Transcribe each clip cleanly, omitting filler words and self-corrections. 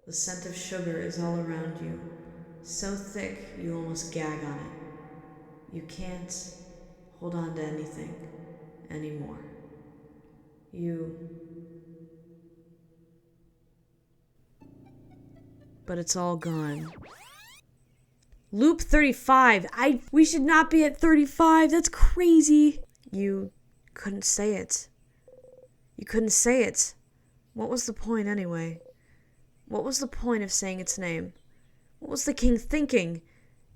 The scent of sugar is all around you, so thick you almost gag on it. You can't hold on to anything anymore. But it's all gone. Loop 35. We should not be at 35. That's crazy. You couldn't say it. You couldn't say it. What was the point anyway? What was the point of saying its name? What was the king thinking?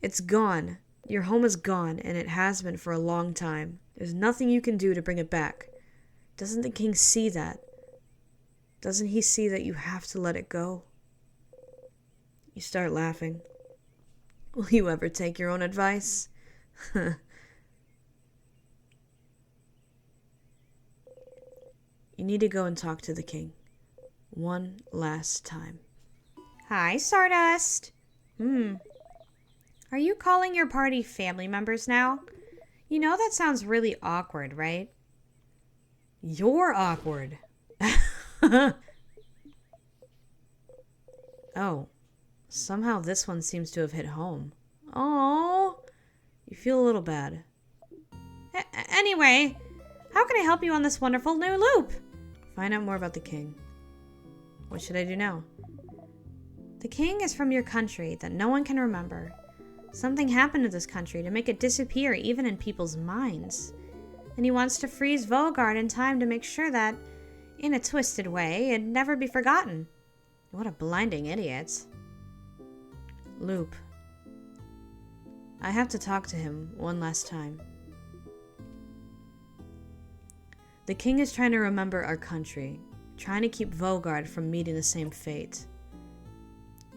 It's gone. Your home is gone, and it has been for a long time. There's nothing you can do to bring it back. Doesn't the king see that? Doesn't he see that you have to let it go? You start laughing. Will you ever take your own advice? You need to go and talk to the king. One last time. Hi, Stardust. Are you calling your party family members now? You know that sounds really awkward, right? You're awkward. Oh, somehow this one seems to have hit home. Oh, you feel a little bad. Anyway, how can I help you on this wonderful new loop? Find out more about the king. What should I do now? The king is from your country that no one can remember. Something happened to this country to make it disappear even in people's minds. And he wants to freeze Vogard in time to make sure that, in a twisted way, it'd never be forgotten. What a blinding idiot. Loop. I have to talk to him one last time. The king is trying to remember our country, trying to keep Vogard from meeting the same fate.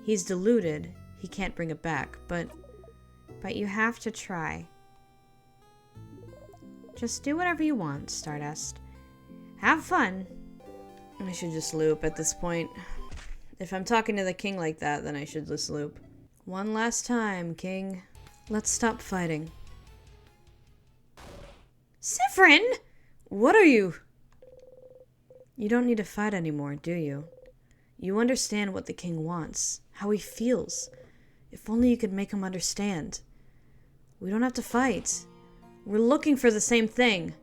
He's deluded, he can't bring it back, but you have to try. Just do whatever you want, Stardust. Have fun. I should just loop at this point. If I'm talking to the king like that, then I should just loop. One last time, king. Let's stop fighting. Siffrin! What are you? You don't need to fight anymore, do you? You understand what the king wants, how he feels. If only you could make him understand. We don't have to fight. We're looking for the same thing.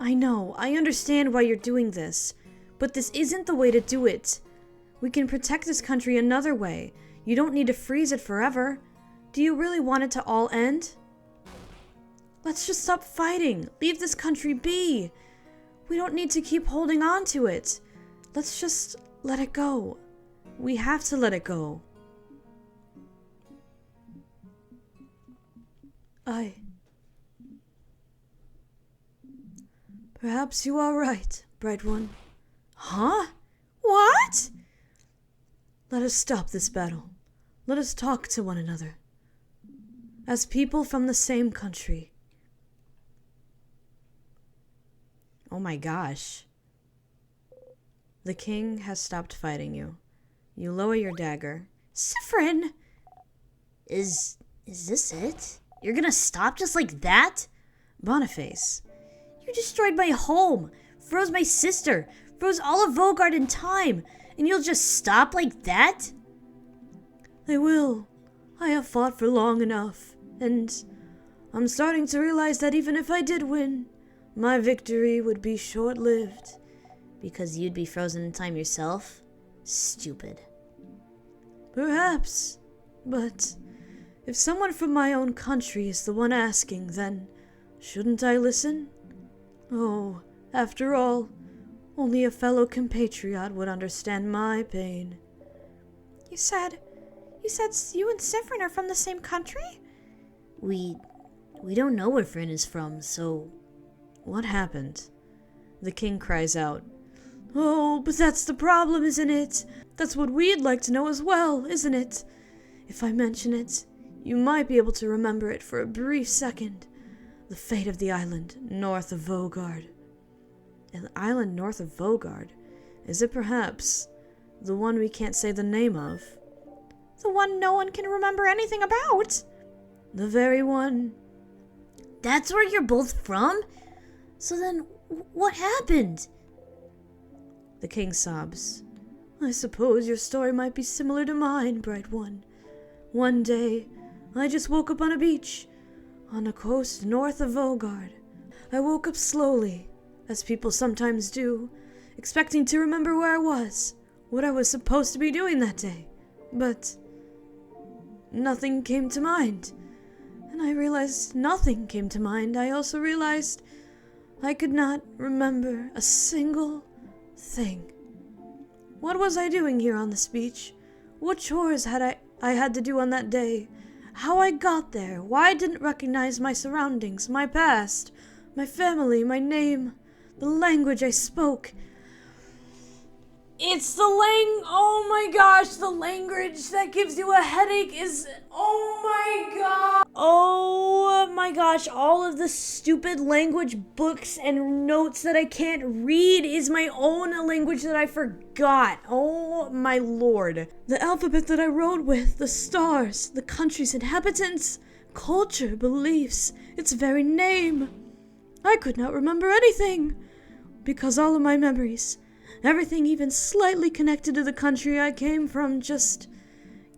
I know, I understand why you're doing this, but this isn't the way to do it. We can protect this country another way. You don't need to freeze it forever. Do you really want it to all end? Let's just stop fighting. Leave this country be. We don't need to keep holding on to it. Let's just let it go. We have to let it go. Perhaps you are right, Bright One. Huh? What? Let us stop this battle. Let us talk to one another. As people from the same country. Oh my gosh. The king has stopped fighting you. You lower your dagger. Siffrin! Is this it? You're gonna stop just like that? Boniface. You destroyed my home, froze my sister, froze all of Vogard in time, and you'll just stop like that? I will. I have fought for long enough, and I'm starting to realize that even if I did win, my victory would be short-lived. Because you'd be frozen in time yourself? Stupid. Perhaps, but if someone from my own country is the one asking, then shouldn't I listen? Oh, after all, only a fellow compatriot would understand my pain. You said you and Siffrin are from the same country? We don't know where Fryn is from, so... What happened? The king cries out. Oh, but that's the problem, isn't it? That's what we'd like to know as well, isn't it? If I mention it, you might be able to remember it for a brief second. The fate of the island north of Vogard. An island north of Vogard? Is it perhaps the one we can't say the name of? The one no one can remember anything about? The very one. That's where you're both from? So then, what happened? The king sobs. I suppose your story might be similar to mine, Bright One. One day, I just woke up on a beach, on a coast north of Vogard. I woke up slowly, as people sometimes do, expecting to remember where I was, what I was supposed to be doing that day. But nothing came to mind. And I realized nothing came to mind. I also realized I could not remember a single thing. What was I doing here on this beach? What chores had I had to do on that day? How I got there? Why I didn't recognize my surroundings, my past, my family, my name, the language I spoke. It's oh my gosh, the language that gives you a headache is, oh my god. Oh my gosh, all of the stupid language books and notes that I can't read is my own language that I forgot. Oh my lord. The alphabet that I wrote with, the stars, the country's inhabitants, culture, beliefs, its very name. I could not remember anything, because all of my memories, everything even slightly connected to the country I came from, just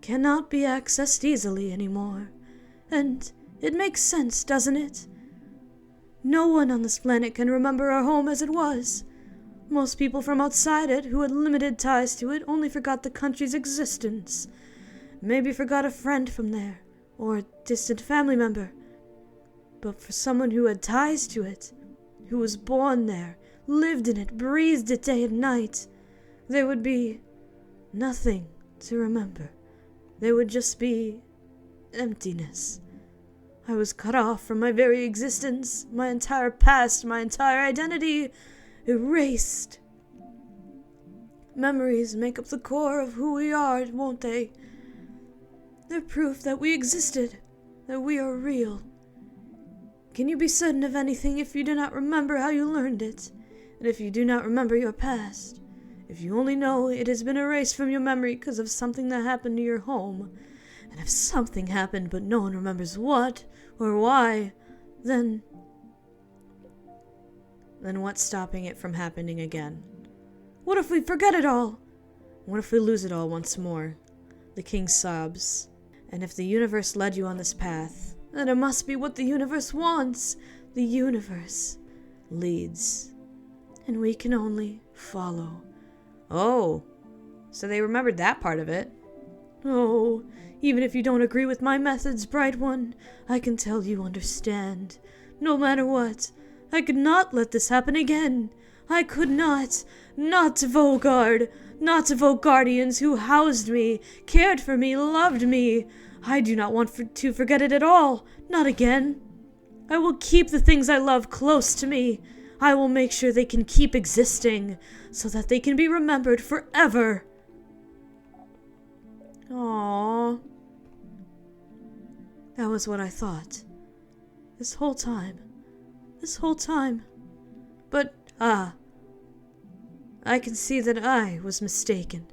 cannot be accessed easily anymore. And it makes sense, doesn't it? No one on this planet can remember our home as it was. Most people from outside it, who had limited ties to it, only forgot the country's existence. Maybe forgot a friend from there, or a distant family member. But for someone who had ties to it, who was born there, lived in it, breathed it day and night, there would be nothing to remember. There would just be emptiness. I was cut off from my very existence, my entire past, my entire identity, erased. Memories make up the core of who we are, won't they? They're proof that we existed, that we are real. Can you be certain of anything if you do not remember how you learned it? And if you do not remember your past? If you only know it has been erased from your memory because of something that happened to your home? And if something happened but no one remembers what or why, then what's stopping it from happening again? What if we forget it all? What if we lose it all once more? The king sobs. And if the universe led you on this path, then it must be what the universe wants. The universe leads, and we can only follow. Oh, so they remembered that part of it. Oh, even if you don't agree with my methods, Bright One, I can tell you understand. No matter what, I could not let this happen again. I could not. Not to Vogard. Not to Vogardians who housed me, cared for me, loved me. I do not want to forget it at all. Not again. I will keep the things I love close to me. I will make sure they can keep existing, so that they can be remembered forever. Aww. That was what I thought. This whole time. But, I can see that I was mistaken.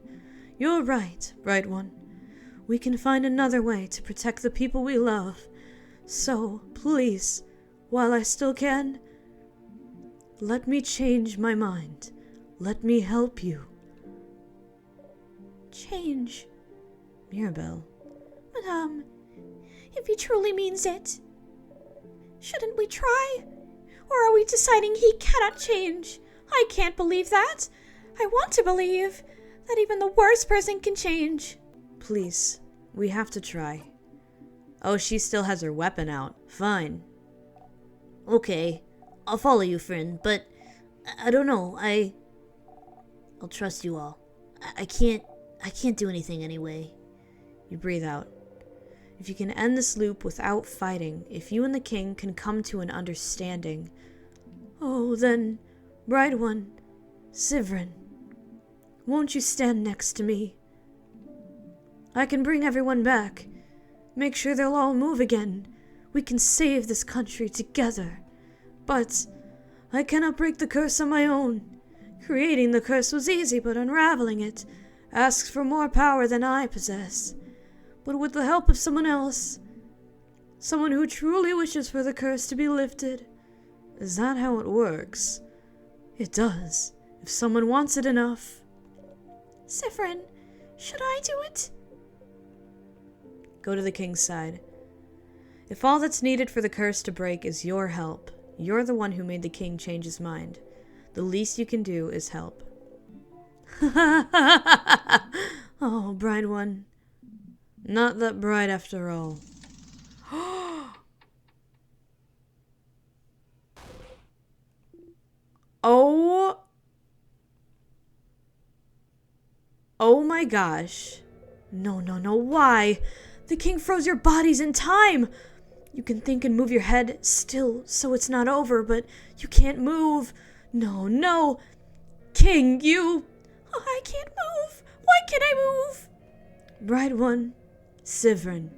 You're right, Bright One. We can find another way to protect the people we love. So, please, while I still can, let me change my mind. Let me help you. Change? Mirabelle. But, if he truly means it, shouldn't we try? Or are we deciding he cannot change? I can't believe that. I want to believe that even the worst person can change. Please, we have to try. Oh, she still has her weapon out. Fine. Okay, I'll follow you, friend, but I don't know. I'll trust you all. I can't do anything anyway. You breathe out. If you can end this loop without fighting, if you and the king can come to an understanding, oh, then, Bright One, Sivrin, won't you stand next to me? I can bring everyone back. Make sure they'll all move again. We can save this country together. But I cannot break the curse on my own. Creating the curse was easy, but unraveling it asks for more power than I possess. But with the help of someone else, someone who truly wishes for the curse to be lifted. Is that how it works? It does, if someone wants it enough. Sifrin, should I do it? Go to the king's side. If all that's needed for the curse to break is your help, you're the one who made the king change his mind. The least you can do is help. Oh, bright one. Not that bright after all. Oh. Oh my gosh. No, why? The king froze your bodies in time! You can think and move your head still so it's not over, but you can't move. No. King, you... Oh, I can't move. Why can't I move? Bright one, Sivrin,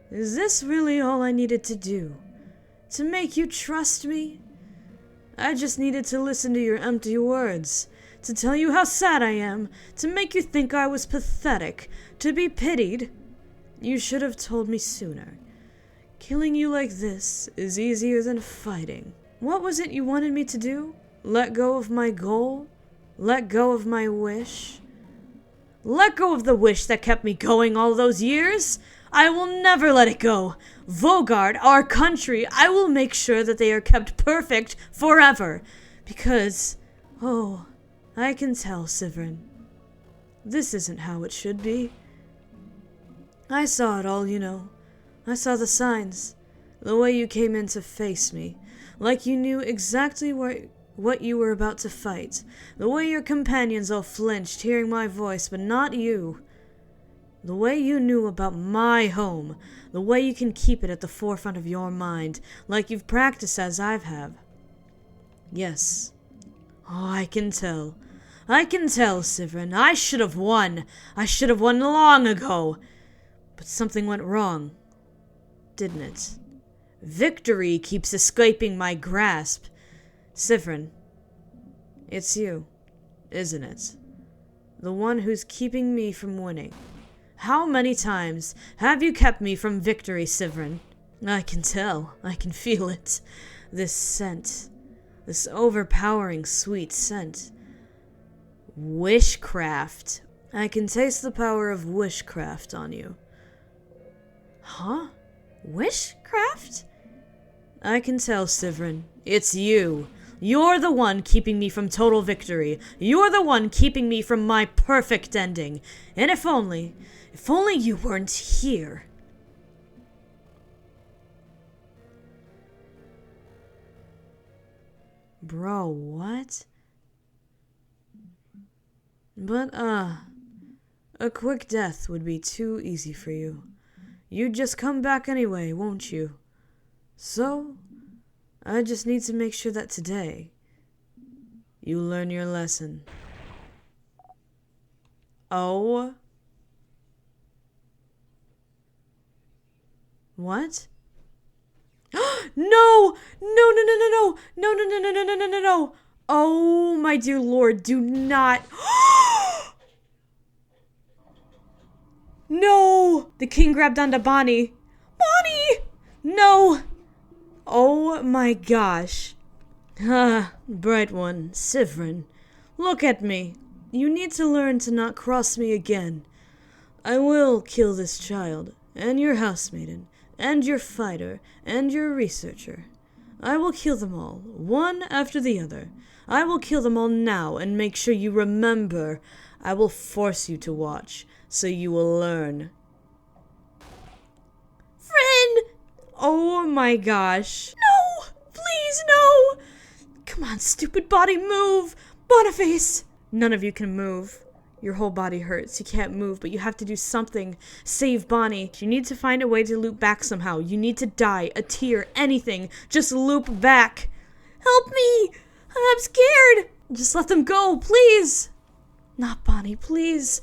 is this really all I needed to do? To make you trust me? I just needed to listen to your empty words, to tell you how sad I am, to make you think I was pathetic, to be pitied. You should have told me sooner. Killing you like this is easier than fighting. What was it you wanted me to do? Let go of my goal? Let go of my wish? Let go of the wish that kept me going all those years? I will never let it go. Vogard, our country, I will make sure that they are kept perfect forever. Because, oh, I can tell, Sivrin. This isn't how it should be. I saw it all, you know. I saw the signs. The way you came in to face me. Like you knew exactly what you were about to fight. The way your companions all flinched hearing my voice, but not you. The way you knew about my home. The way you can keep it at the forefront of your mind, like you've practiced as I have. Yes. Oh, I can tell. I can tell, Sivrin. I should have won. I should have won long ago. But something went wrong, didn't it? Victory keeps escaping my grasp. Sivrin, it's you, isn't it? The one who's keeping me from winning. How many times have you kept me from victory, Sivrin? I can tell. I can feel it. This scent. This overpowering sweet scent. Wishcraft. I can taste the power of wishcraft on you. Huh? Wishcraft? I can tell, Sivrin. It's you. You're the one keeping me from total victory. You're the one keeping me from my perfect ending. And if only you weren't here. Bro, what? But, a quick death would be too easy for you. You'd just come back anyway, won't you? So, I just need to make sure that today, you learn your lesson. Oh? What? No! No! Oh, my dear Lord, do not... No! The king grabbed onto Bonnie. Bonnie! No! Oh my gosh. Bright one, Sivrin. Look at me. You need to learn to not cross me again. I will kill this child, and your housemaiden, and your fighter, and your researcher. I will kill them all, one after the other. I will kill them all now and make sure you remember. I will force you to watch, so you will learn. Friend! Oh my gosh. No! Please, no! Come on, stupid body, move! Boniface! None of you can move. Your whole body hurts. You can't move, but you have to do something. Save Bonnie. You need to find a way to loop back somehow. You need to die, a tear, anything. Just loop back. Help me! I'm scared! Just let them go, please! Not Bonnie, please.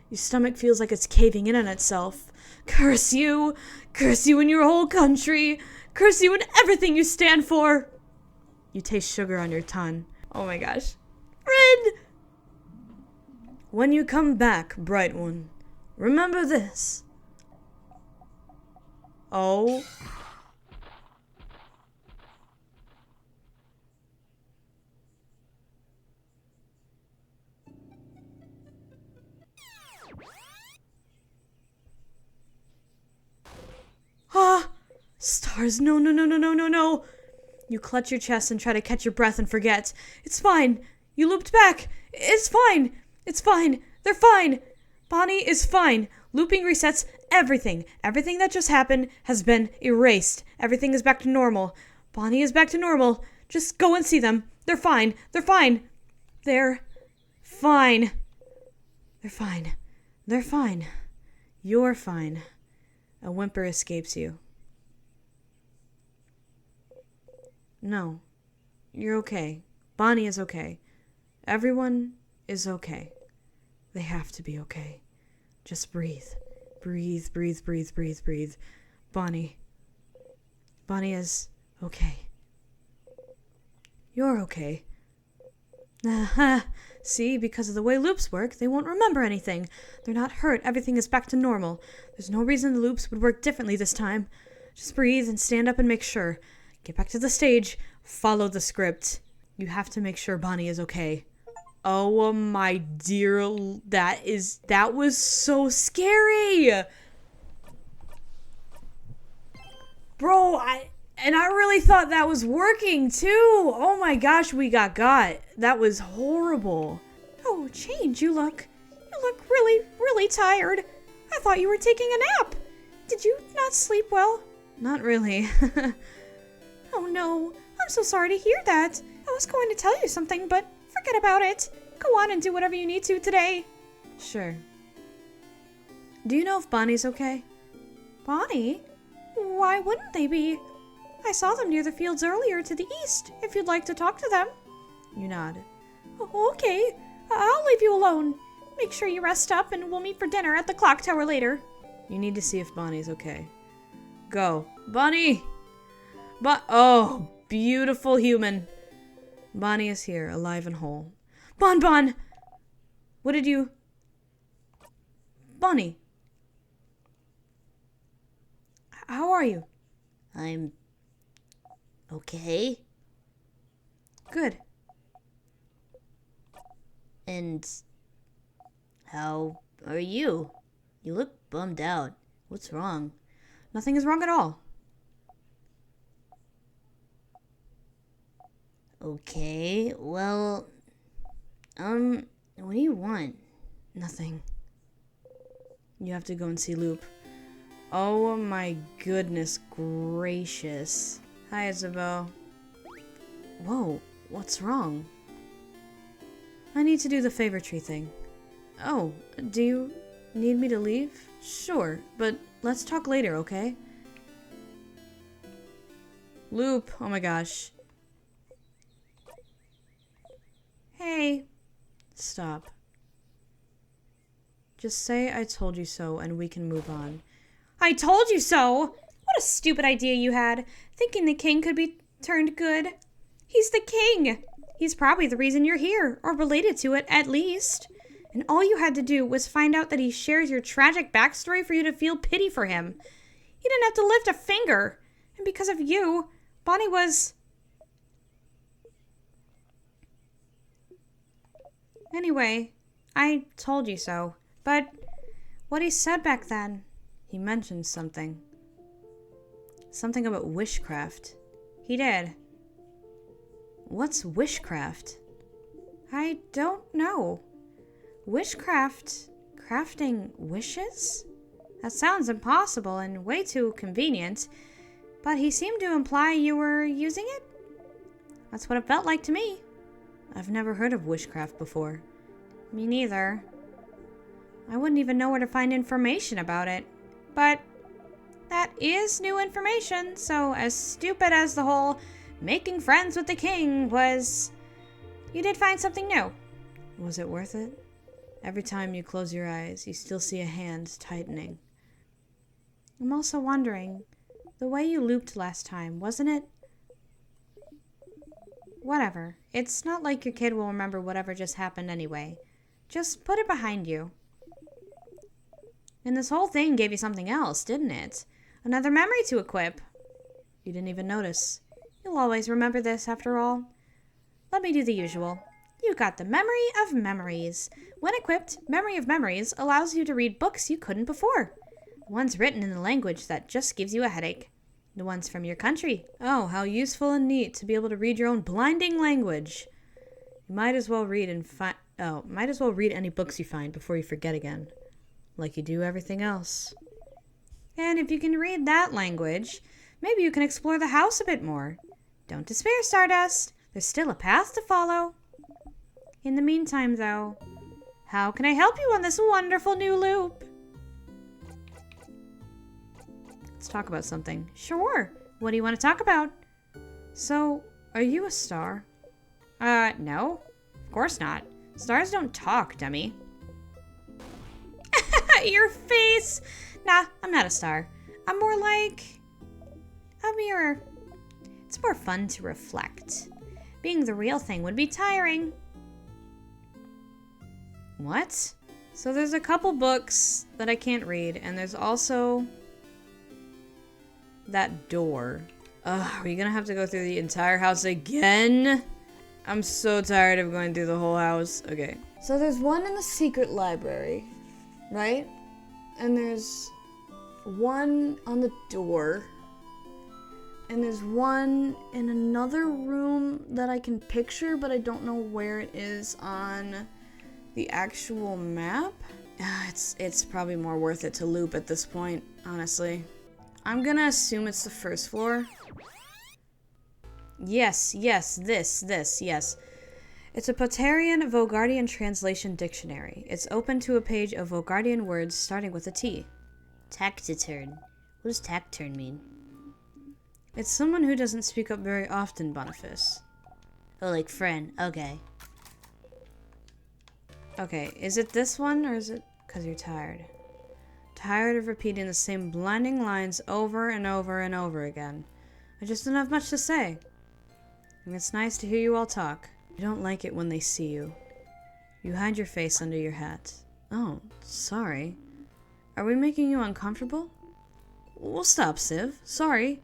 Your stomach feels like it's caving in on itself. Curse you! Curse you and your whole country! Curse you and everything you stand for! You taste sugar on your tongue. Oh my gosh. Friend! When you come back, bright one, remember this. Oh. stars. No, no, no, no, no, no, no. You clutch your chest and try to catch your breath and forget. It's fine. You looped back. It's fine. It's fine. They're fine. Bonnie is fine. Looping resets everything. Everything that just happened has been erased. Everything is back to normal. Bonnie is back to normal. Just go and see them. They're fine. They're fine. They're fine. They're fine. They're fine. You're fine. A whimper escapes you. No. You're okay. Bonnie is okay. Everyone is okay. They have to be okay. Just breathe. Breathe, breathe, breathe, breathe, breathe. Bonnie. Bonnie is okay. You're okay. See, because of the way loops work, they won't remember anything. They're not hurt. Everything is back to normal. There's no reason the loops would work differently this time. Just breathe and stand up and make sure. Get back to the stage. Follow the script. You have to make sure Bonnie is okay. Oh my dear, that was so scary. Bro, I really thought that was working too. Oh my gosh, we got. That was horrible. Oh, Change, you look really, really tired. I thought you were taking a nap. Did you not sleep well? Not really. Oh no, I'm so sorry to hear that. I was going to tell you something, but forget about it. Go on and do whatever you need to today. Sure. Do you know if Bonnie's okay? Bonnie? Why wouldn't they be? I saw them near the fields earlier to the east, if you'd like to talk to them. You nod. Oh, okay. I'll leave you alone. Make sure you rest up and we'll meet for dinner at the clock tower later. You need to see if Bonnie's okay. Go. Bonnie! Oh, beautiful human. Bonnie is here, alive and whole. Bon! What did you... Bonnie. How are you? I'm okay. Good. And how are you? You look bummed out. What's wrong? Nothing is wrong at all. Okay, well, what do you want? Nothing. You have to go and see Loop. Oh my goodness gracious. Hi, Isabel. Whoa, what's wrong? I need to do the favor tree thing. Oh, do you need me to leave? Sure, but let's talk later, okay? Loop, oh my gosh. Hey. Stop. Just say I told you so and we can move on. I told you so! What a stupid idea you had, thinking the king could be turned good. He's the king! He's probably the reason you're here, or related to it, at least. And all you had to do was find out that he shares your tragic backstory for you to feel pity for him. He didn't have to lift a finger. And because of you, Bonnie was... Anyway, I told you so. But what he said back then... He mentioned something. Something about wishcraft. He did. What's wishcraft? I don't know. Wishcraft? Crafting wishes? That sounds impossible and way too convenient. But he seemed to imply you were using it? That's what it felt like to me. I've never heard of wishcraft before. Me neither. I wouldn't even know where to find information about it. But that is new information, so as stupid as the whole making friends with the king was, you did find something new. Was it worth it? Every time you close your eyes, you still see a hand tightening. I'm also wondering, the way you looped last time, wasn't it? Whatever. It's not like your kid will remember whatever just happened anyway. Just put it behind you. And this whole thing gave you something else, didn't it? Another memory to equip. You didn't even notice. You'll always remember this, after all. Let me do the usual. You got the Memory of Memories. When equipped, Memory of Memories allows you to read books you couldn't before. Ones written in a language that just gives you a headache. The ones from your country. Oh, how useful and neat to be able to read your own blinding language. You might as well read any books you find before you forget again. Like you do everything else. And if you can read that language, maybe you can explore the house a bit more. Don't despair, Stardust. There's still a path to follow. In the meantime, though, how can I help you on this wonderful new loop? Let's talk about something. Sure. What do you want to talk about? So, are you a star? No. Of course not. Stars don't talk, dummy. Your face! Nah, I'm not a star. I'm more like a mirror. It's more fun to reflect. Being the real thing would be tiring. What? So there's a couple books that I can't read, and there's also that door. Ugh, are you gonna have to go through the entire house again? I'm so tired of going through the whole house. Okay. So there's one in the secret library, right? And there's one on the door. And there's one in another room that I can picture, but I don't know where it is on the actual map. It's probably more worth it to loop at this point, honestly. I'm gonna assume it's the first floor. Yes, yes. It's a Potarian Vogardian translation dictionary. It's open to a page of Vogardian words starting with a T. Taciturn. What does taciturn mean? It's someone who doesn't speak up very often, Boniface. Oh, like friend. Okay. Okay, is it this one, or is it because you're tired? Tired of repeating the same blinding lines over and over and over again. I just don't have much to say. And it's nice to hear you all talk. You don't like it when they see you. You hide your face under your hat. Oh, sorry. Are we making you uncomfortable? We'll stop, Civ. Sorry.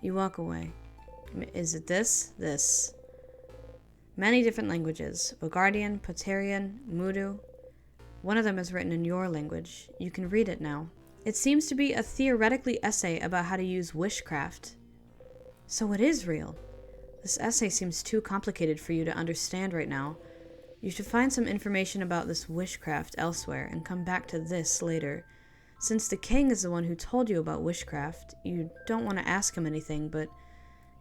You walk away. Is it this? This. Many different languages. Vogardian, Potarian, Mudu. One of them is written in your language. You can read it now. It seems to be a theoretically essay about how to use Wishcraft. So it is real. This essay seems too complicated for you to understand right now. You should find some information about this Wishcraft elsewhere and come back to this later. Since the king is the one who told you about Wishcraft, you don't want to ask him anything, but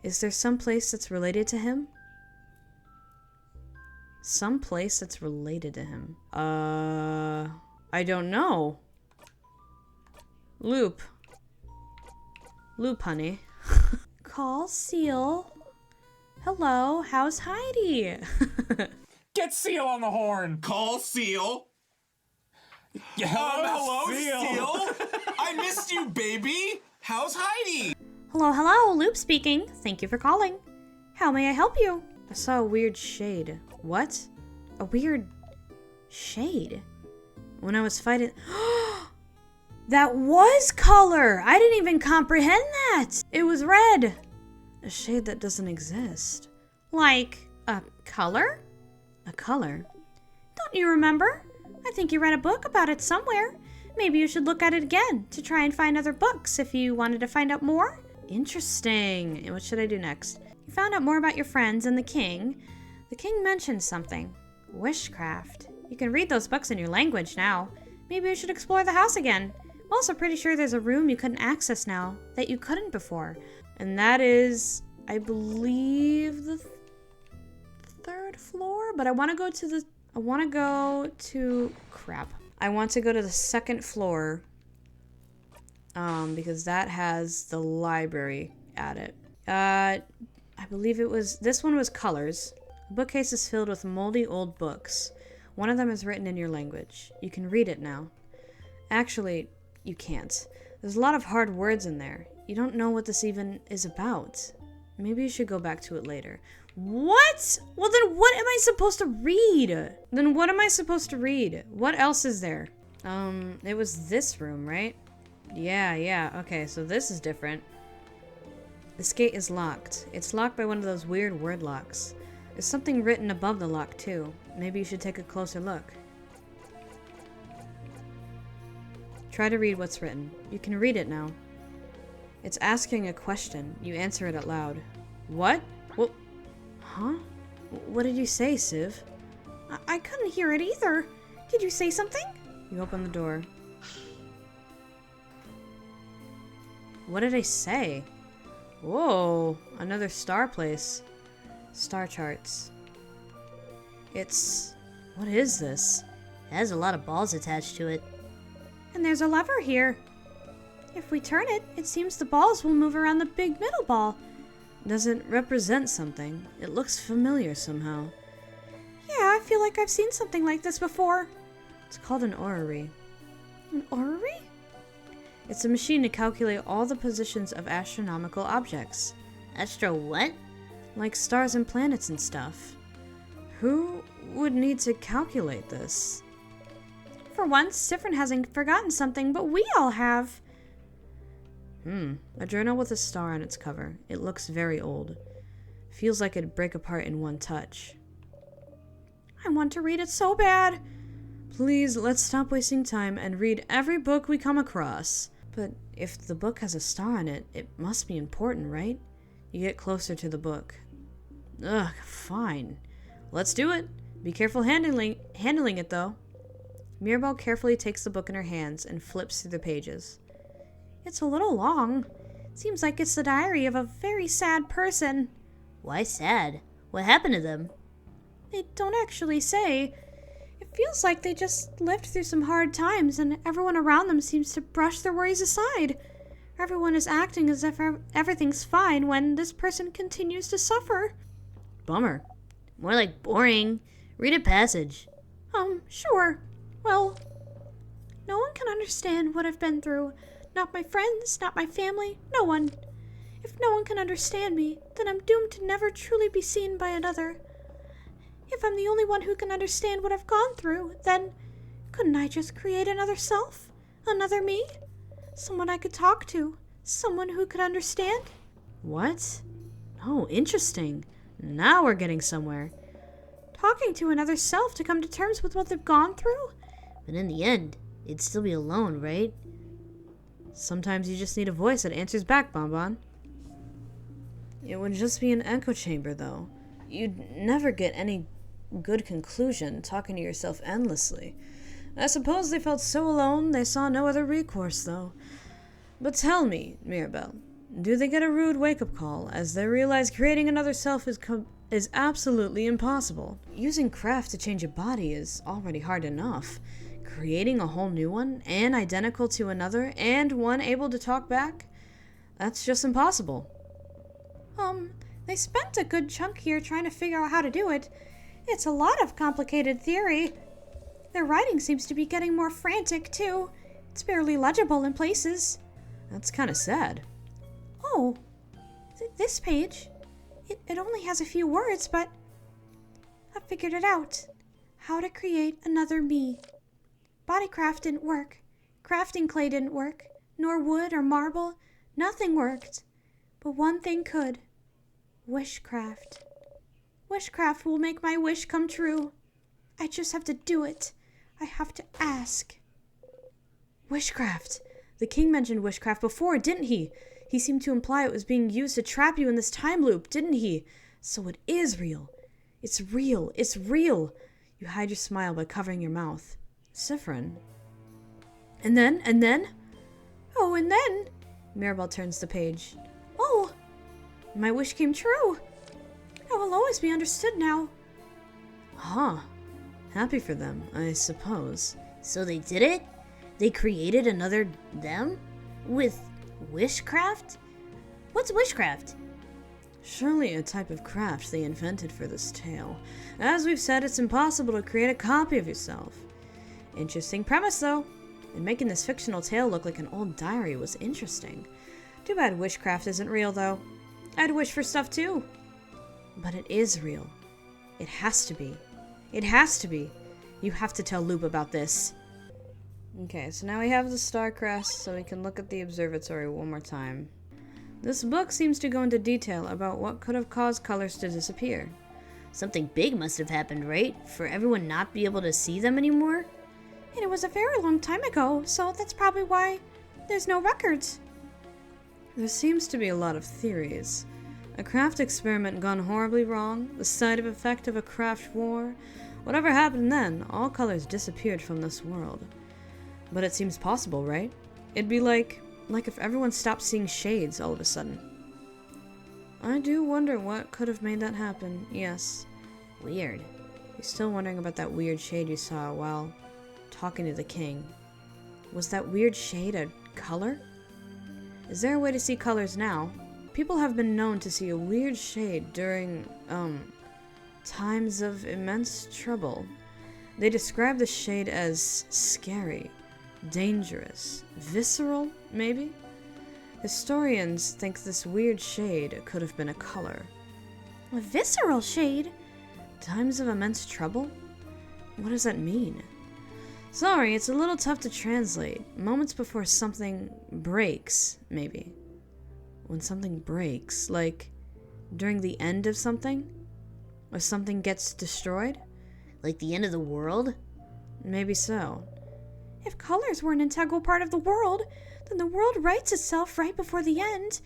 is there some place that's related to him? Some place that's related to him. I don't know. Loop, honey. Call Seal. Hello, how's Heidi? Get Seal on the horn! Call Seal. Hello, Seal. I missed you, baby. How's Heidi? Hello, Loop speaking. Thank you for calling. How may I help you? I saw a weird shade. What? A weird shade? When I was fighting... That was color! I didn't even comprehend that! It was red! A shade that doesn't exist. Like a color? A color? Don't you remember? I think you read a book about it somewhere. Maybe you should look at it again to try and find other books if you wanted to find out more. Interesting. And what should I do next? You found out more about your friends and the king. The king mentioned something. Wishcraft. You can read those books in your language now. Maybe you should explore the house again. I'm also pretty sure there's a room you couldn't access now that you couldn't before. And that is, I believe, the third floor? But I want to go to the... I want to go to the second floor. Because that has the library at it. I believe it was... This one was colors. The bookcase is filled with moldy old books. One of them is written in your language. You can read it now. Actually, you can't. There's a lot of hard words in there. You don't know what this even is about. Maybe you should go back to it later. What? Well, then what am I supposed to read? What else is there? It was this room, right? Yeah. Okay, so this is different. This gate is locked. It's locked by one of those weird word locks. There's something written above the lock, too. Maybe you should take a closer look. Try to read what's written. You can read it now. It's asking a question. You answer it out loud. What? What? Huh? What did you say, Civ? I couldn't hear it either. Did you say something? You open the door. What did I say? Whoa, another star place. Star charts. What is this? It has a lot of balls attached to it. And there's a lever here. If we turn it, it seems the balls will move around the big middle ball. Does it represent something? It looks familiar somehow. Yeah, I feel like I've seen something like this before. It's called an orrery. An orrery? It's a machine to calculate all the positions of astronomical objects. Astro what? Like stars and planets and stuff. Who would need to calculate this? For once, Sifrin hasn't forgotten something, but we all have. A journal with a star on its cover. It looks very old. Feels like it'd break apart in one touch. I want to read it so bad. Please, let's stop wasting time and read every book we come across. But if the book has a star on it, it must be important, right? You get closer to the book. Ugh, fine. Let's do it. Be careful handling it, though. Mirabelle carefully takes the book in her hands and flips through the pages. It's a little long. Seems like it's the diary of a very sad person. Why sad? What happened to them? They don't actually say. It feels like they just lived through some hard times and everyone around them seems to brush their worries aside. Everyone is acting as if everything's fine when this person continues to suffer. Bummer. More like boring. Read a passage. Sure. Well, no one can understand what I've been through. Not my friends, not my family, no one. If no one can understand me, then I'm doomed to never truly be seen by another. If I'm the only one who can understand what I've gone through, then couldn't I just create another self? Another me? Someone I could talk to? Someone who could understand? What? Oh, interesting. Now we're getting somewhere. Talking to another self to come to terms with what they've gone through? But in the end, it'd still be alone, right? Sometimes you just need a voice that answers back, Bonbon. It would just be an echo chamber, though. You'd never get any good conclusion talking to yourself endlessly. I suppose they felt so alone they saw no other recourse, though. But tell me, Mirabelle, do they get a rude wake-up call as they realize creating another self is absolutely impossible? Using craft to change a body is already hard enough. Creating a whole new one, and identical to another, and one able to talk back? That's just impossible. They spent a good chunk here trying to figure out how to do it. It's a lot of complicated theory. Their writing seems to be getting more frantic, too. It's barely legible in places. That's kind of sad. Oh, this page. It only has a few words, but I figured it out. How to create another me. Bodycraft didn't work. Crafting clay didn't work. Nor wood or marble. Nothing worked. But one thing could. Wishcraft. Wishcraft will make my wish come true. I just have to do it. I have to ask. Wishcraft. The king mentioned wishcraft before, didn't he? He seemed to imply it was being used to trap you in this time loop, didn't he? So it is real. It's real. It's real. You hide your smile by covering your mouth. Sifrin. And then? Oh, and then? Mirabelle turns the page. Oh, My wish came true. I will always be understood now. Huh. Happy for them, I suppose. So they did it? They created another them? With wishcraft? What's wishcraft? Surely a type of craft they invented for this tale. As we've said, it's impossible to create a copy of yourself. Interesting premise, though. And making this fictional tale look like an old diary was interesting. Too bad wishcraft isn't real, though. I'd wish for stuff, too. But it is real. It has to be. It has to be. You have to tell Loop about this. Okay, so now we have the star crest, so we can look at the observatory one more time. This book seems to go into detail about what could have caused colors to disappear. Something big must have happened, right? For everyone not be able to see them anymore? And it was a very long time ago, so that's probably why there's no records. There seems to be a lot of theories. A craft experiment gone horribly wrong, the side effect of a craft war. Whatever happened then, all colors disappeared from this world. But it seems possible, right? It'd be like if everyone stopped seeing shades all of a sudden. I do wonder what could have made that happen, yes. Weird. You're still wondering about that weird shade you saw while talking to the king. Was that weird shade a color? Is there a way to see colors now? People have been known to see a weird shade during, times of immense trouble. They describe the shade as scary, dangerous, visceral, maybe? Historians think this weird shade could have been a color. A visceral shade? Times of immense trouble? What does that mean? Sorry, it's a little tough to translate. Moments before something breaks, maybe. When something breaks, like during the end of something? Or something gets destroyed? Like the end of the world? Maybe so. If colors were an integral part of the world, then the world writes itself right before the end.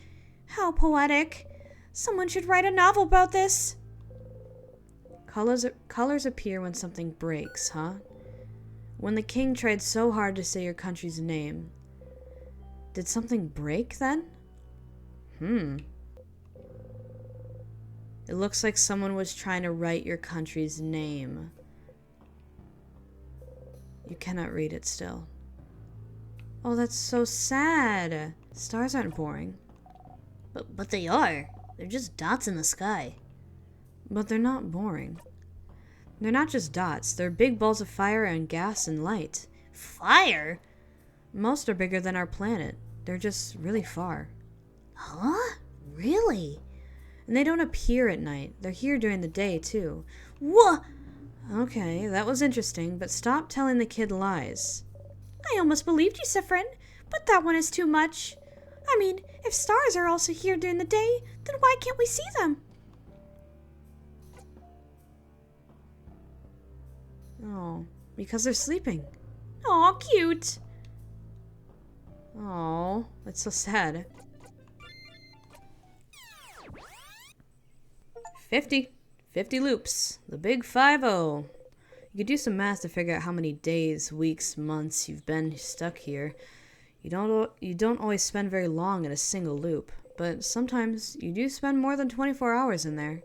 How poetic. Someone should write a novel about this. Colors appear when something breaks, huh? When the king tried so hard to say your country's name. Did something break then? It looks like someone was trying to write your country's name. You cannot read it still. Oh, that's so sad. Stars aren't boring. But they are. They're just dots in the sky. But they're not boring. They're not just dots. They're big balls of fire and gas and light. Fire? Most are bigger than our planet. They're just really far. Huh? Really? And they don't appear at night. They're here during the day, too. What? Okay, that was interesting, but stop telling the kid lies. I almost believed you, Sifrin, but that one is too much. I mean, if stars are also here during the day, then why can't we see them? Oh, because they're sleeping. Aw, cute. Oh, that's so sad. 50 loops. The big 50. You could do some math to figure out how many days, weeks, months you've been stuck here. You don't always spend very long in a single loop, but sometimes you do spend more than 24 hours in there.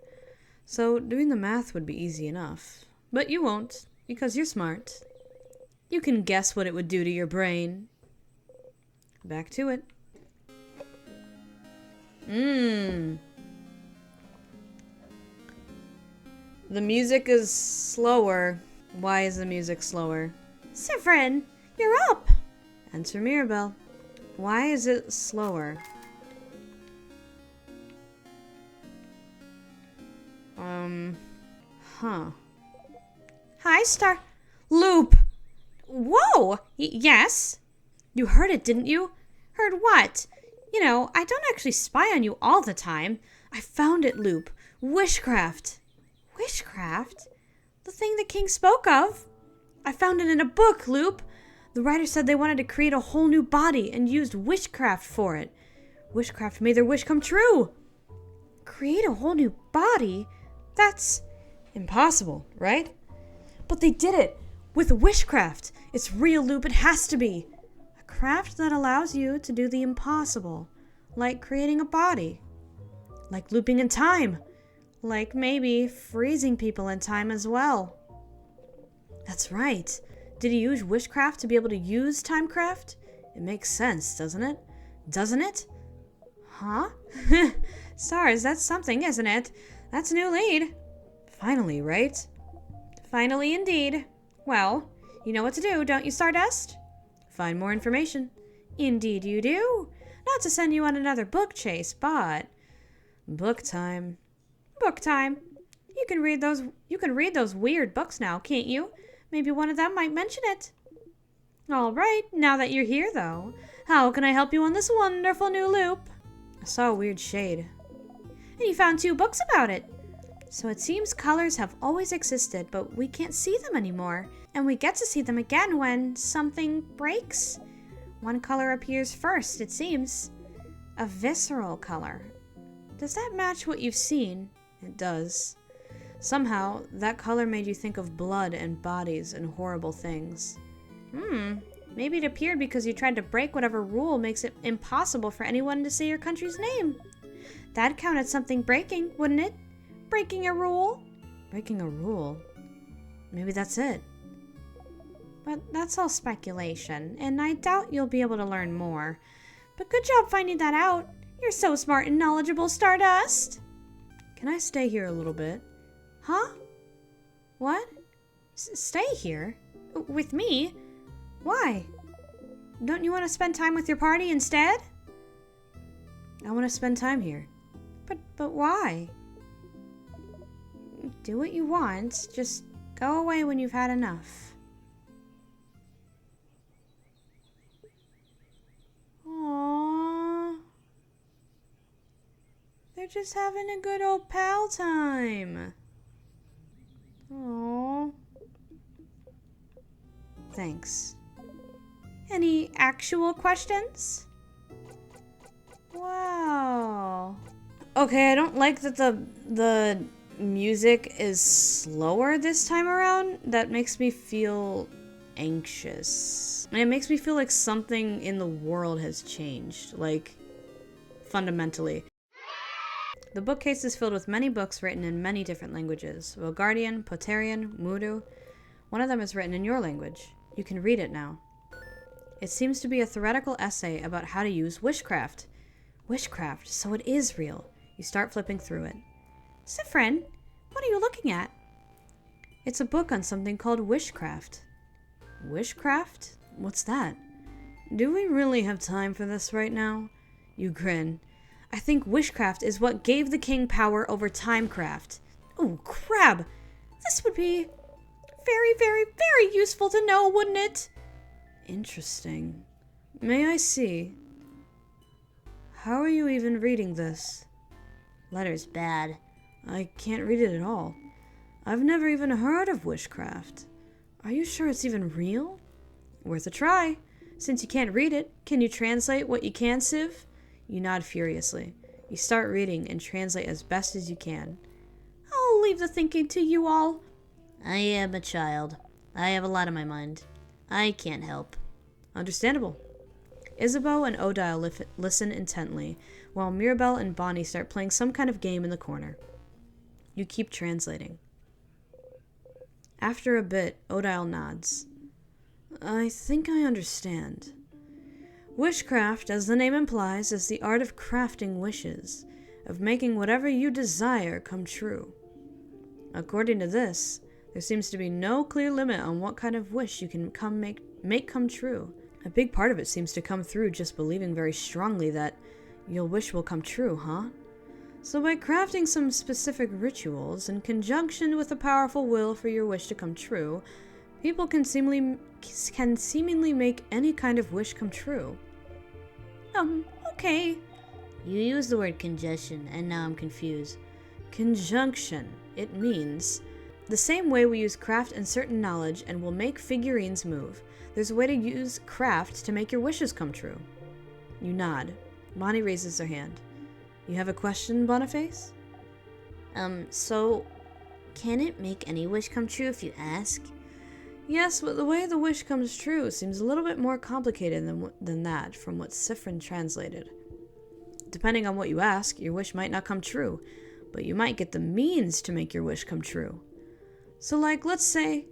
So doing the math would be easy enough. But you won't, because you're smart. You can guess what it would do to your brain. Back to it. The music is slower. Why is the music slower? Sifrin, you're up. Enter Mirabelle. Why is it slower? Hi, Star. Loop. Whoa. Yes. You heard it, didn't you? Heard what? You know, I don't actually spy on you all the time. I found it, Loop. Wishcraft. Wishcraft? The thing the king spoke of? I found it in a book, Loop. The writer said they wanted to create a whole new body and used witchcraft for it. Wishcraft made their wish come true. Create a whole new body? That's impossible, right? But they did it with wishcraft. It's real, Loop. It has to be. A craft that allows you to do the impossible, like creating a body, like looping in time, like maybe freezing people in time as well. That's right. Did he use wishcraft to be able to use timecraft? It makes sense, doesn't it? Doesn't it? Huh? Stars, that's something, isn't it? That's a new lead. Finally, right? Finally indeed. Well, you know what to do, don't you, Stardust? Find more information. Indeed you do. Not to send you on another book chase, but... Book time. Book time. You can read those weird books now, can't you? Maybe one of them might mention it. All right, now that you're here, though, how can I help you on this wonderful new loop? I saw a weird shade. And you found 2 books about it. So it seems colors have always existed, but we can't see them anymore. And we get to see them again when something breaks. One color appears first, it seems. A visceral color. Does that match what you've seen? It does. Somehow, that color made you think of blood and bodies and horrible things. Maybe it appeared because you tried to break whatever rule makes it impossible for anyone to say your country's name. That'd count as something breaking, wouldn't it? Breaking a rule? Breaking a rule? Maybe that's it. But that's all speculation, and I doubt you'll be able to learn more. But good job finding that out. You're so smart and knowledgeable, Stardust. Can I stay here a little bit? Huh? What? Stay here? With me? Why? Don't you want to spend time with your party instead? I want to spend time here. But why? Do what you want. Just go away when you've had enough. Aww. They're just having a good old pal time. Aww. Thanks. Any actual questions? Wow. Okay, I don't like that the music is slower this time around. That makes me feel anxious. And it makes me feel like something in the world has changed, like fundamentally. The bookcase is filled with many books written in many different languages. Bulgarian, Potarian, Mudu. One of them is written in your language. You can read it now. It seems to be a theoretical essay about how to use wishcraft. Wishcraft, so it is real. You start flipping through it. Sifrin, what are you looking at? It's a book on something called wishcraft. Wishcraft? What's that? Do we really have time for this right now? You grin. I think wishcraft is what gave the king power over timecraft. Oh, crab! This would be very, very, very useful to know, wouldn't it? Interesting. May I see? How are you even reading this? Letter's bad. I can't read it at all. I've never even heard of wishcraft. Are you sure it's even real? Worth a try. Since you can't read it, can you translate what you can, Civ? You nod furiously. You start reading and translate as best as you can. I'll leave the thinking to you all. I am a child. I have a lot on my mind. I can't help. Understandable. Isabeau and Odile listen intently, while Mirabelle and Bonnie start playing some kind of game in the corner. You keep translating. After a bit, Odile nods. I think I understand. Wishcraft, as the name implies, is the art of crafting wishes, of making whatever you desire come true. According to this, there seems to be no clear limit on what kind of wish you can make come true. A big part of it seems to come through just believing very strongly that your wish will come true, huh? So by crafting some specific rituals in conjunction with a powerful will for your wish to come true, people can seemingly make any kind of wish come true. Okay. You use the word congestion, and now I'm confused. Conjunction. It means the same way we use craft and certain knowledge and will make figurines move. There's a way to use craft to make your wishes come true. You nod. Bonnie raises her hand. You have a question, Boniface? So, can it make any wish come true if you ask? Yes, but the way the wish comes true seems a little bit more complicated than that from what Sifrin translated. Depending on what you ask, your wish might not come true, but you might get the means to make your wish come true. So let's say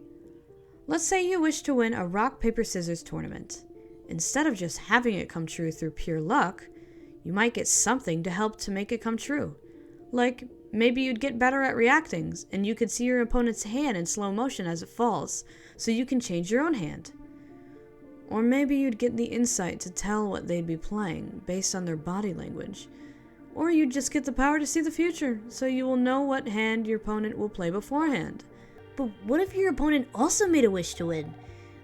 you wish to win a rock, paper, scissors tournament. Instead of just having it come true through pure luck, you might get something to help to make it come true. Like, maybe you'd get better at reacting, and you could see your opponent's hand in slow motion as it falls, so you can change your own hand. Or maybe you'd get the insight to tell what they'd be playing, based on their body language. Or you'd just get the power to see the future, so you will know what hand your opponent will play beforehand. But what if your opponent also made a wish to win?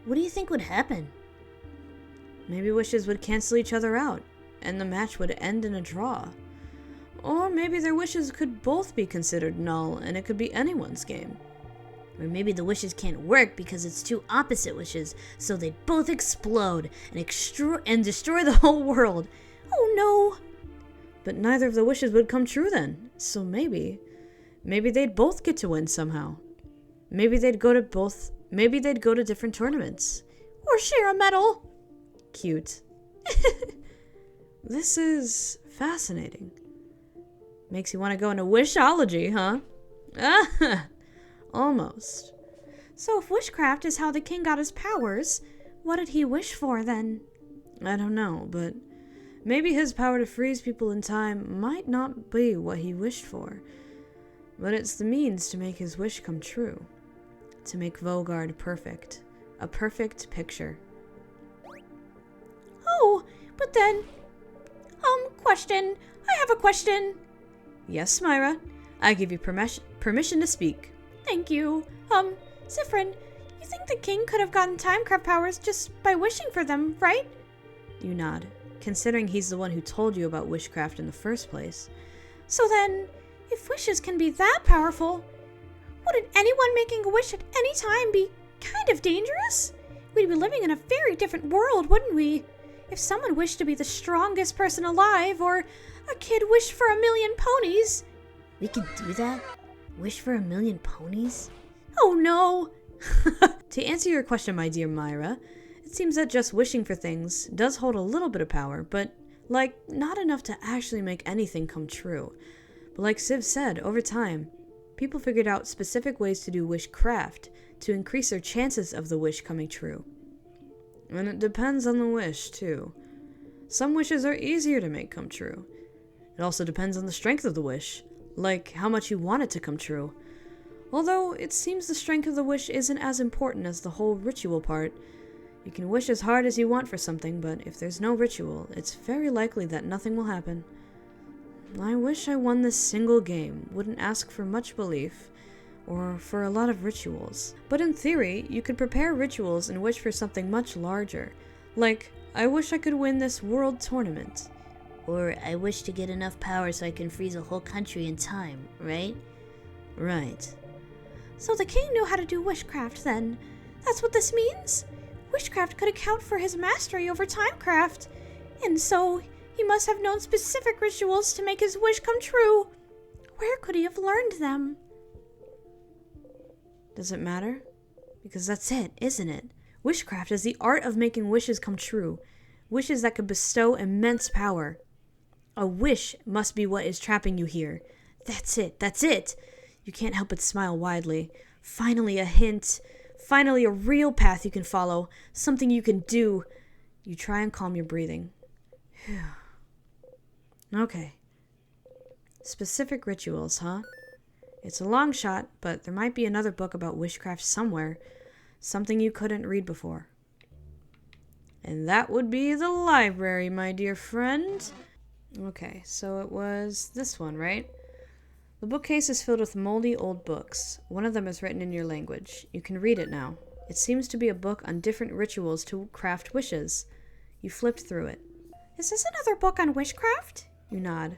What do you think would happen? Maybe wishes would cancel each other out, and the match would end in a draw. Or maybe their wishes could both be considered null, and it could be anyone's game. Or maybe the wishes can't work because it's two opposite wishes, so they'd both explode and destroy the whole world. Oh no! But neither of the wishes would come true then. So maybe they'd both get to win somehow. Maybe they'd go to different tournaments. Or share a medal. Cute. This is fascinating. Makes you want to go into wishology, huh? Almost. So if witchcraft is how the king got his powers, what did he wish for then? I don't know, but maybe his power to freeze people in time might not be what he wished for. But it's the means to make his wish come true. To make Vogard perfect. A perfect picture. Oh, but then... question. I have a question. Yes, Myra. I give you permission to speak. Thank you. Siffrin, you think the king could have gotten timecraft powers just by wishing for them, right? You nod, considering he's the one who told you about witchcraft in the first place. So then, if wishes can be that powerful, wouldn't anyone making a wish at any time be kind of dangerous? We'd be living in a very different world, wouldn't we? If someone wished to be the strongest person alive, or a kid wished for 1,000,000 ponies. We can do that? Wish for 1,000,000 ponies? Oh no! To answer your question, my dear Myra, it seems that just wishing for things does hold a little bit of power, but, not enough to actually make anything come true. But like Civ said, over time, people figured out specific ways to do wishcraft to increase their chances of the wish coming true. And it depends on the wish, too. Some wishes are easier to make come true. It also depends on the strength of the wish, like how much you want it to come true. Although, it seems the strength of the wish isn't as important as the whole ritual part. You can wish as hard as you want for something, but if there's no ritual, it's very likely that nothing will happen. I wish I won this single game, wouldn't ask for much belief, or for a lot of rituals. But in theory, you could prepare rituals and wish for something much larger. Like, I wish I could win this world tournament. Or I wish to get enough power so I can freeze a whole country in time, right? Right. So the king knew how to do wishcraft then. That's what this means? Wishcraft could account for his mastery over timecraft. And so, he must have known specific rituals to make his wish come true. Where could he have learned them? Does it matter? Because that's it, isn't it? Wishcraft is the art of making wishes come true. Wishes that could bestow immense power. A wish must be what is trapping you here. That's it. You can't help but smile widely. Finally a hint. Finally a real path you can follow. Something you can do. You try and calm your breathing. Okay. Specific rituals, huh? It's a long shot, but there might be another book about witchcraft somewhere. Something you couldn't read before. And that would be the library, my dear friend. Okay, so it was this one, right? The bookcase is filled with moldy old books. One of them is written in your language. You can read it now. It seems to be a book on different rituals to craft wishes. You flipped through it. Is this another book on witchcraft? You nod.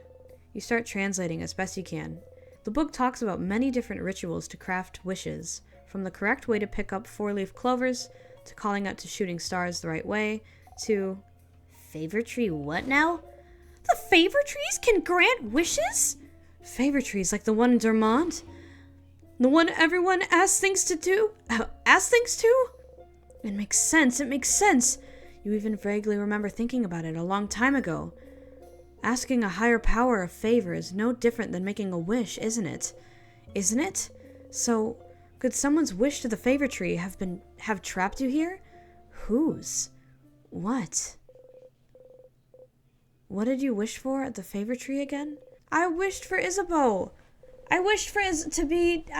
You start translating as best you can. The book talks about many different rituals to craft wishes, from the correct way to pick up 4-leaf clovers, to calling out to shooting stars the right way, to... Favor tree what now? The favor trees can grant wishes? Favor trees like the one in Dormont? The one everyone asks things to? It makes sense. You even vaguely remember thinking about it a long time ago. Asking a higher power a favor is no different than making a wish, isn't it? Isn't it? So, could someone's wish to the favor tree have trapped you here? Whose? What? What did you wish for at the favor tree again? I wished for Isabeau. I wished for Isabeau,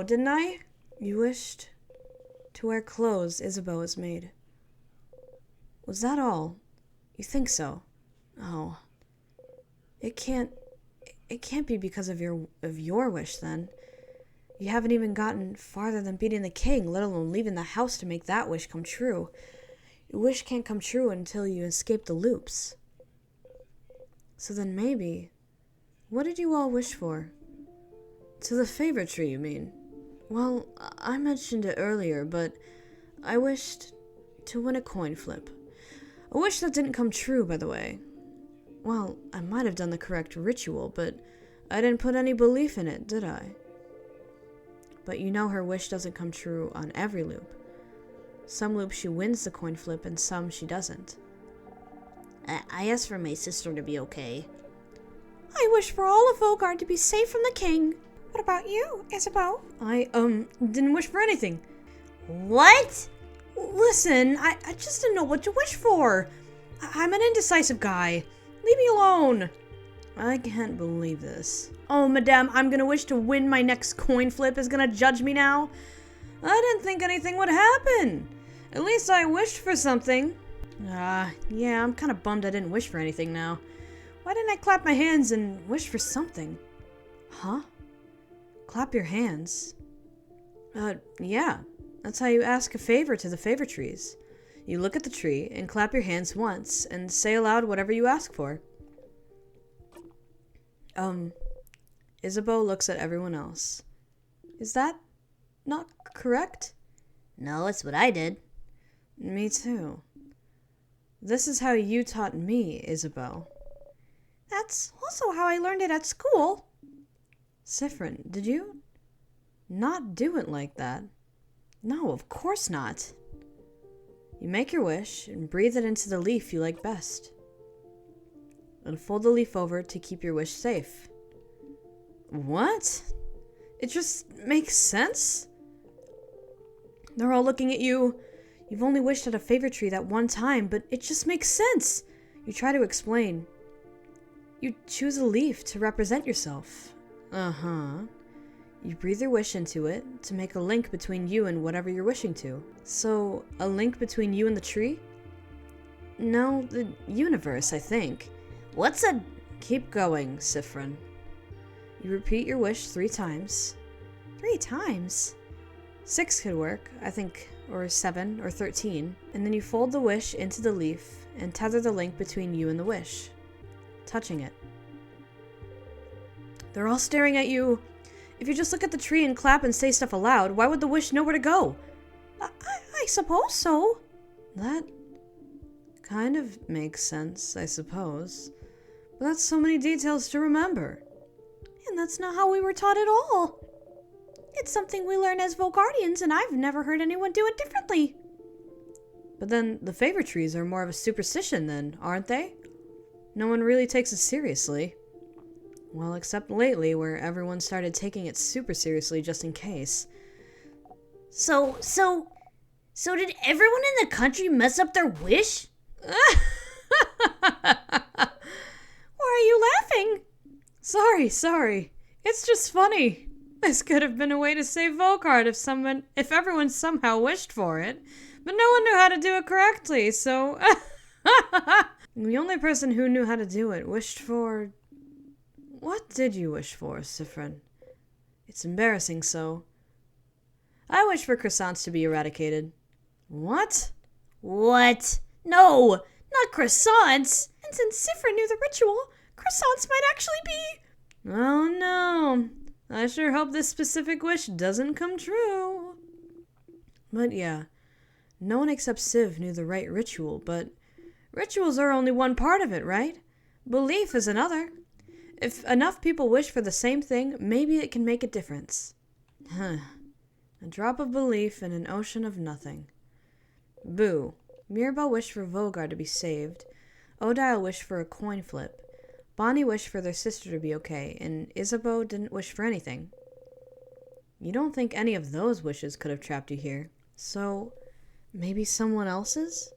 didn't I? You wished to wear clothes Isabeau has made. Was that all? You think so? Oh. It can't be because of your wish then. You haven't even gotten farther than beating the king, let alone leaving the house to make that wish come true. Your wish can't come true until you escape the loops. So then maybe, what did you all wish for? To the favor tree, you mean? Well, I mentioned it earlier, but I wished to win a coin flip. A wish that didn't come true, by the way. Well, I might have done the correct ritual, but I didn't put any belief in it, did I? But you know her wish doesn't come true on every loop. Some loops she wins the coin flip and some she doesn't. I asked for my sister to be okay. I wish for all of Vogard to be safe from the king. What about you, Isabeau? I, didn't wish for anything. What? Listen, I just didn't know what to wish for. I'm an indecisive guy. Leave me alone. I can't believe this. Oh, madame, I'm gonna wish to win my next coin flip is gonna judge me now? I didn't think anything would happen. At least I wished for something. Yeah, I'm kind of bummed I didn't wish for anything now. Why didn't I clap my hands and wish for something? Huh? Clap your hands? Yeah. That's how you ask a favor to the favor trees. You look at the tree and clap your hands once and say aloud whatever you ask for. Isabeau looks at everyone else. Is that not correct? No, it's what I did. Me too. This is how you taught me, Isabeau. That's also how I learned it at school. Siffrin, did you not do it like that? No, of course not. You make your wish and breathe it into the leaf you like best. And fold the leaf over to keep your wish safe. What? It just makes sense? They're all looking at you. You've only wished at a favor tree that one time, but it just makes sense. You try to explain. You choose a leaf to represent yourself. Uh-huh. You breathe your wish into it to make a link between you and whatever you're wishing to. So, a link between you and the tree? No, the universe, I think. What's a... Keep going, Siffrin. You repeat your wish 3 times. 3 times? 6 could work, I think, or 7 or 13. And then you fold the wish into the leaf and tether the link between you and the wish, touching it. They're all staring at you. If you just look at the tree and clap and say stuff aloud, why would the wish know where to go? I suppose so. That kind of makes sense, I suppose. But that's so many details to remember. And that's not how we were taught at all. It's something we learn as Vogardians, and I've never heard anyone do it differently. But then the favor trees are more of a superstition then, aren't they? No one really takes it seriously. Well, except lately, where everyone started taking it super seriously just in case. So did everyone in the country mess up their wish? Why are you laughing? Sorry. It's just funny. This could have been a way to save Volkart if everyone somehow wished for it. But no one knew how to do it correctly, so... The only person who knew how to do it wished for... What did you wish for, Siffrin? It's embarrassing so. I wish for croissants to be eradicated. What? What? No, not croissants. And since Siffrin knew the ritual, croissants might actually be... Oh no. I sure hope this specific wish doesn't come true. But yeah, no one except Civ knew the right ritual, but rituals are only one part of it, right? Belief is another. If enough people wish for the same thing, maybe it can make a difference. A drop of belief in an ocean of nothing. Boo. Mirabelle wished for Vogar to be saved. Odile wished for a coin flip. Bonnie wished for their sister to be okay, and Isabeau didn't wish for anything. You don't think any of those wishes could have trapped you here. So, maybe someone else's?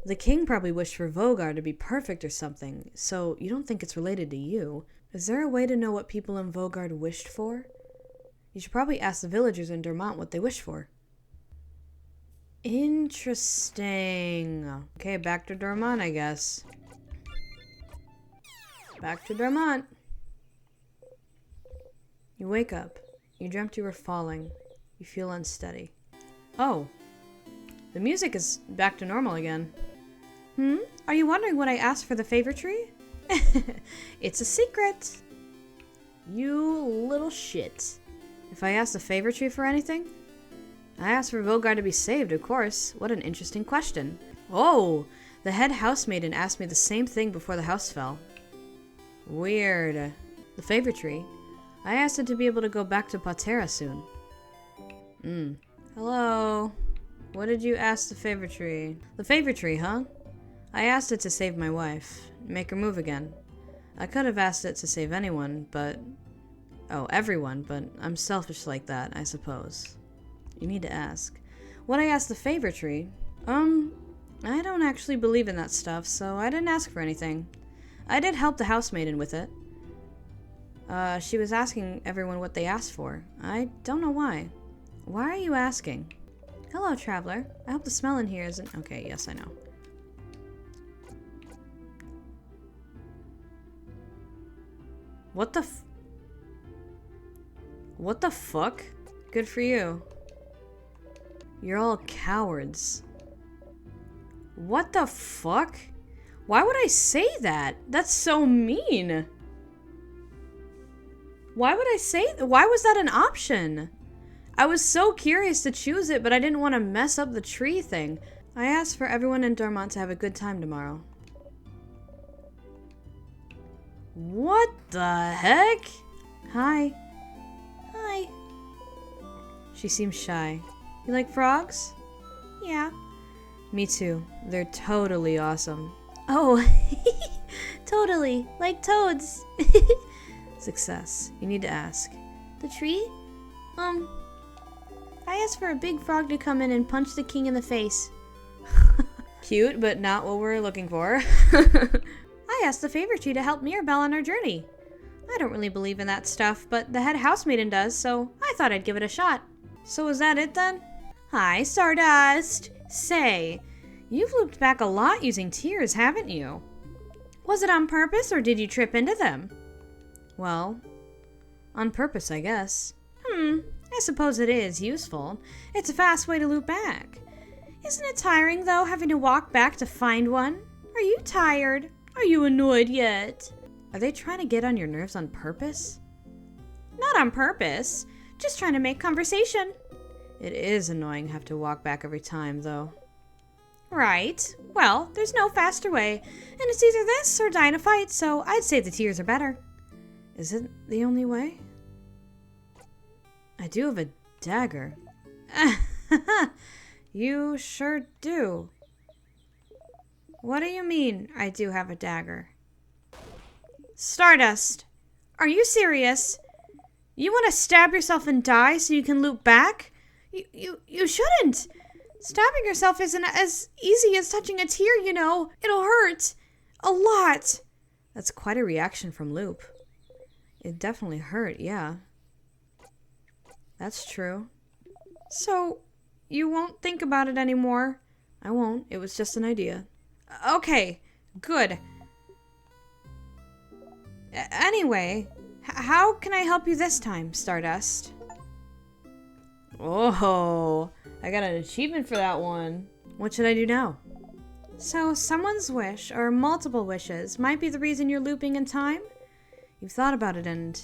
The king probably wished for Vogar to be perfect or something, so you don't think it's related to you. Is there a way to know what people in Vogard wished for? You should probably ask the villagers in Dormont what they wished for. Interesting. Okay, back to Dormont, I guess. Back to Dormont. You wake up. You dreamt you were falling. You feel unsteady. Oh. The music is back to normal again. Are you wondering what I asked for the favor tree? It's a secret. You little shit. If I asked the favor tree for anything? I asked for Vogar to be saved, of course. What an interesting question. Oh, the head housemaiden asked me the same thing before the house fell. Weird. The favorite tree. I asked it to be able to go back to Patera soon. Hello. What did you ask the favorite tree? The favorite tree, huh? I asked it to save my wife. Make her move again. I could have asked it to save anyone, but... Oh, everyone, but I'm selfish like that, I suppose. You need to ask. What I asked the favorite tree? I don't actually believe in that stuff, so I didn't ask for anything. I did help the housemaiden with it. She was asking everyone what they asked for. I don't know why. Why are you asking? Hello, traveler. I hope the smell in here isn't... Okay, yes, I know. What the What the fuck? Good for you. You're all cowards. What the fuck? Why would I say that? That's so mean. Why would I say that? Why was that an option? I was so curious to choose it, but I didn't want to mess up the tree thing. I asked for everyone in Dormont to have a good time tomorrow. What the heck? Hi. Hi. She seems shy. You like frogs? Yeah. Me too. They're totally awesome. Oh, totally. Like toads. Success. You need to ask. The tree? I asked for a big frog to come in and punch the king in the face. Cute, but not what we're looking for. I asked the favorite tree to help Mirabelle on her journey. I don't really believe in that stuff, but the head housemaiden does, so I thought I'd give it a shot. So is that it then? Hi, Stardust. Say, you've looped back a lot using tears, haven't you? Was it on purpose, or did you trip into them? Well, on purpose, I guess. I suppose it is useful. It's a fast way to loop back. Isn't it tiring, though, having to walk back to find one? Are you tired? Are you annoyed yet? Are they trying to get on your nerves on purpose? Not on purpose. Just trying to make conversation. It is annoying to have to walk back every time, though. Right. Well, there's no faster way. And it's either this or die in a fight, so I'd say the tears are better. Is it the only way? I do have a dagger. You sure do. What do you mean, I do have a dagger? Stardust, are you serious? You want to stab yourself and die so you can loop back? You shouldn't. Stabbing yourself isn't as easy as touching a tear, you know. It'll hurt. A lot. That's quite a reaction from Loop. It definitely hurt, yeah. That's true. So, you won't think about it anymore? I won't. It was just an idea. Okay, good. Anyway, how can I help you this time, Stardust? Oh, I got an achievement for that one. What should I do now? So, someone's wish, or multiple wishes, might be the reason you're looping in time? You've thought about it, and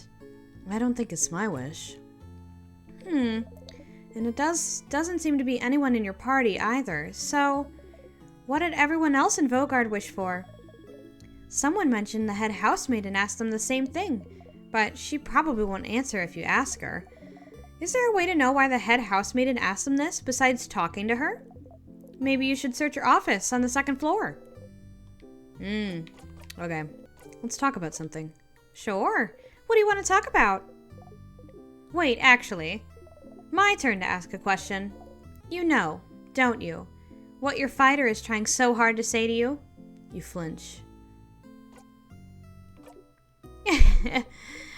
I don't think it's my wish. And it doesn't seem to be anyone in your party either, so what did everyone else in Vogard wish for? Someone mentioned the head housemaiden asked them the same thing, but she probably won't answer if you ask her. Is there a way to know why the head housemaiden asked them this besides talking to her? Maybe you should search your office on the second floor. Okay. Let's talk about something. Sure. What do you want to talk about? Wait, actually. My turn to ask a question. You know, don't you, what your fighter is trying so hard to say to you? You flinch.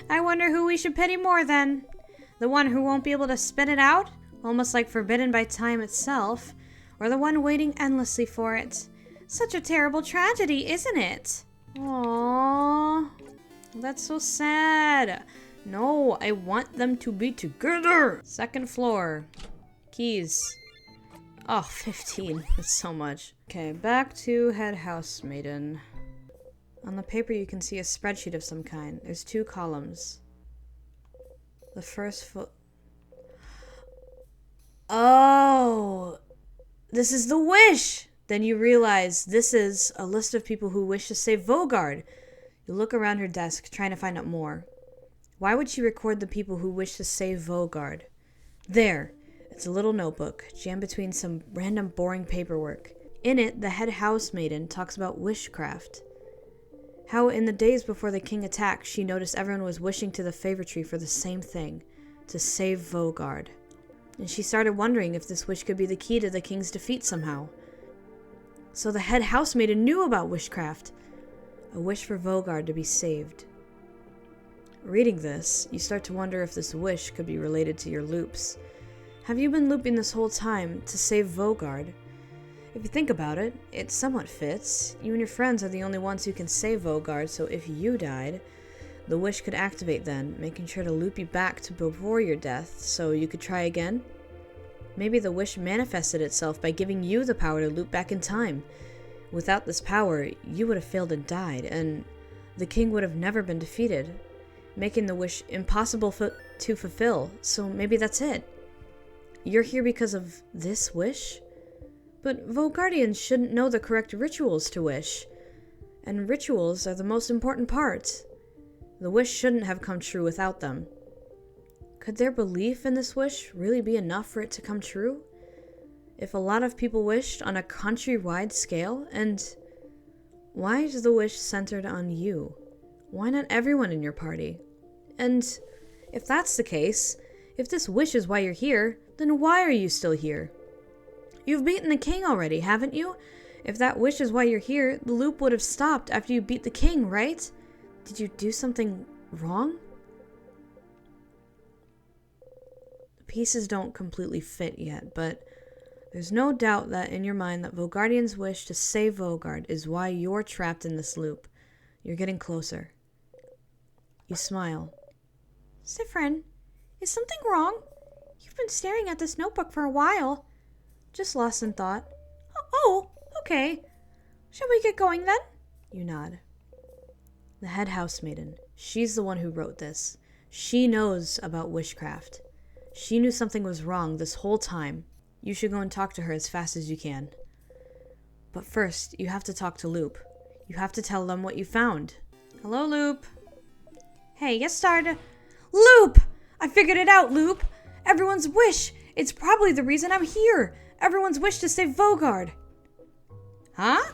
I wonder who we should pity more then. The one who won't be able to spit it out, almost like forbidden by time itself, or the one waiting endlessly for it. Such a terrible tragedy, isn't it? Aww. That's so sad. No, I want them to be together. Second floor. Keys. Oh, 15. That's so much. Okay, back to Head Housemaiden. On the paper you can see a spreadsheet of some kind. There's 2 columns. The first Oh! This is the wish! Then you realize this is a list of people who wish to save Vogard. You look around her desk, trying to find out more. Why would she record the people who wish to save Vogard? There. It's a little notebook, jammed between some random boring paperwork. In it, the head housemaiden talks about Wishcraft. How in the days before the king attacked, she noticed everyone was wishing to the favor-tree for the same thing, to save Vogard. And she started wondering if this wish could be the key to the king's defeat somehow. So the head housemaiden knew about Wishcraft, a wish for Vogard to be saved. Reading this, you start to wonder if this wish could be related to your loops. Have you been looping this whole time to save Vogard? If you think about it, it somewhat fits. You and your friends are the only ones who can save Vogard, so if you died, the wish could activate then, making sure to loop you back to before your death, so you could try again. Maybe the wish manifested itself by giving you the power to loop back in time. Without this power, you would have failed and died, and the king would have never been defeated, making the wish impossible to fulfill, so maybe that's it. You're here because of this wish? But Vogardians shouldn't know the correct rituals to wish, and rituals are the most important part. The wish shouldn't have come true without them. Could their belief in this wish really be enough for it to come true? If a lot of people wished on a countrywide scale, and why is the wish centered on you? Why not everyone in your party? And if that's the case, if this wish is why you're here, then why are you still here? You've beaten the king already, haven't you? If that wish is why you're here, the loop would have stopped after you beat the king, right? Did you do something wrong? The pieces don't completely fit yet, but there's no doubt that in your mind that Vogardian's wish to save Vogard is why you're trapped in this loop. You're getting closer. You smile. Sifrin, is something wrong? You've been staring at this notebook for a while. Just lost in thought. Oh, okay. Shall we get going then? You nod. The head housemaiden. She's the one who wrote this. She knows about Wishcraft. She knew something was wrong this whole time. You should go and talk to her as fast as you can. But first, you have to talk to Loop. You have to tell them what you found. Hello, Loop. Hey, you started. Loop! I figured it out, Loop. Everyone's wish. It's probably the reason I'm here. Everyone's wish to save Vogard. Huh?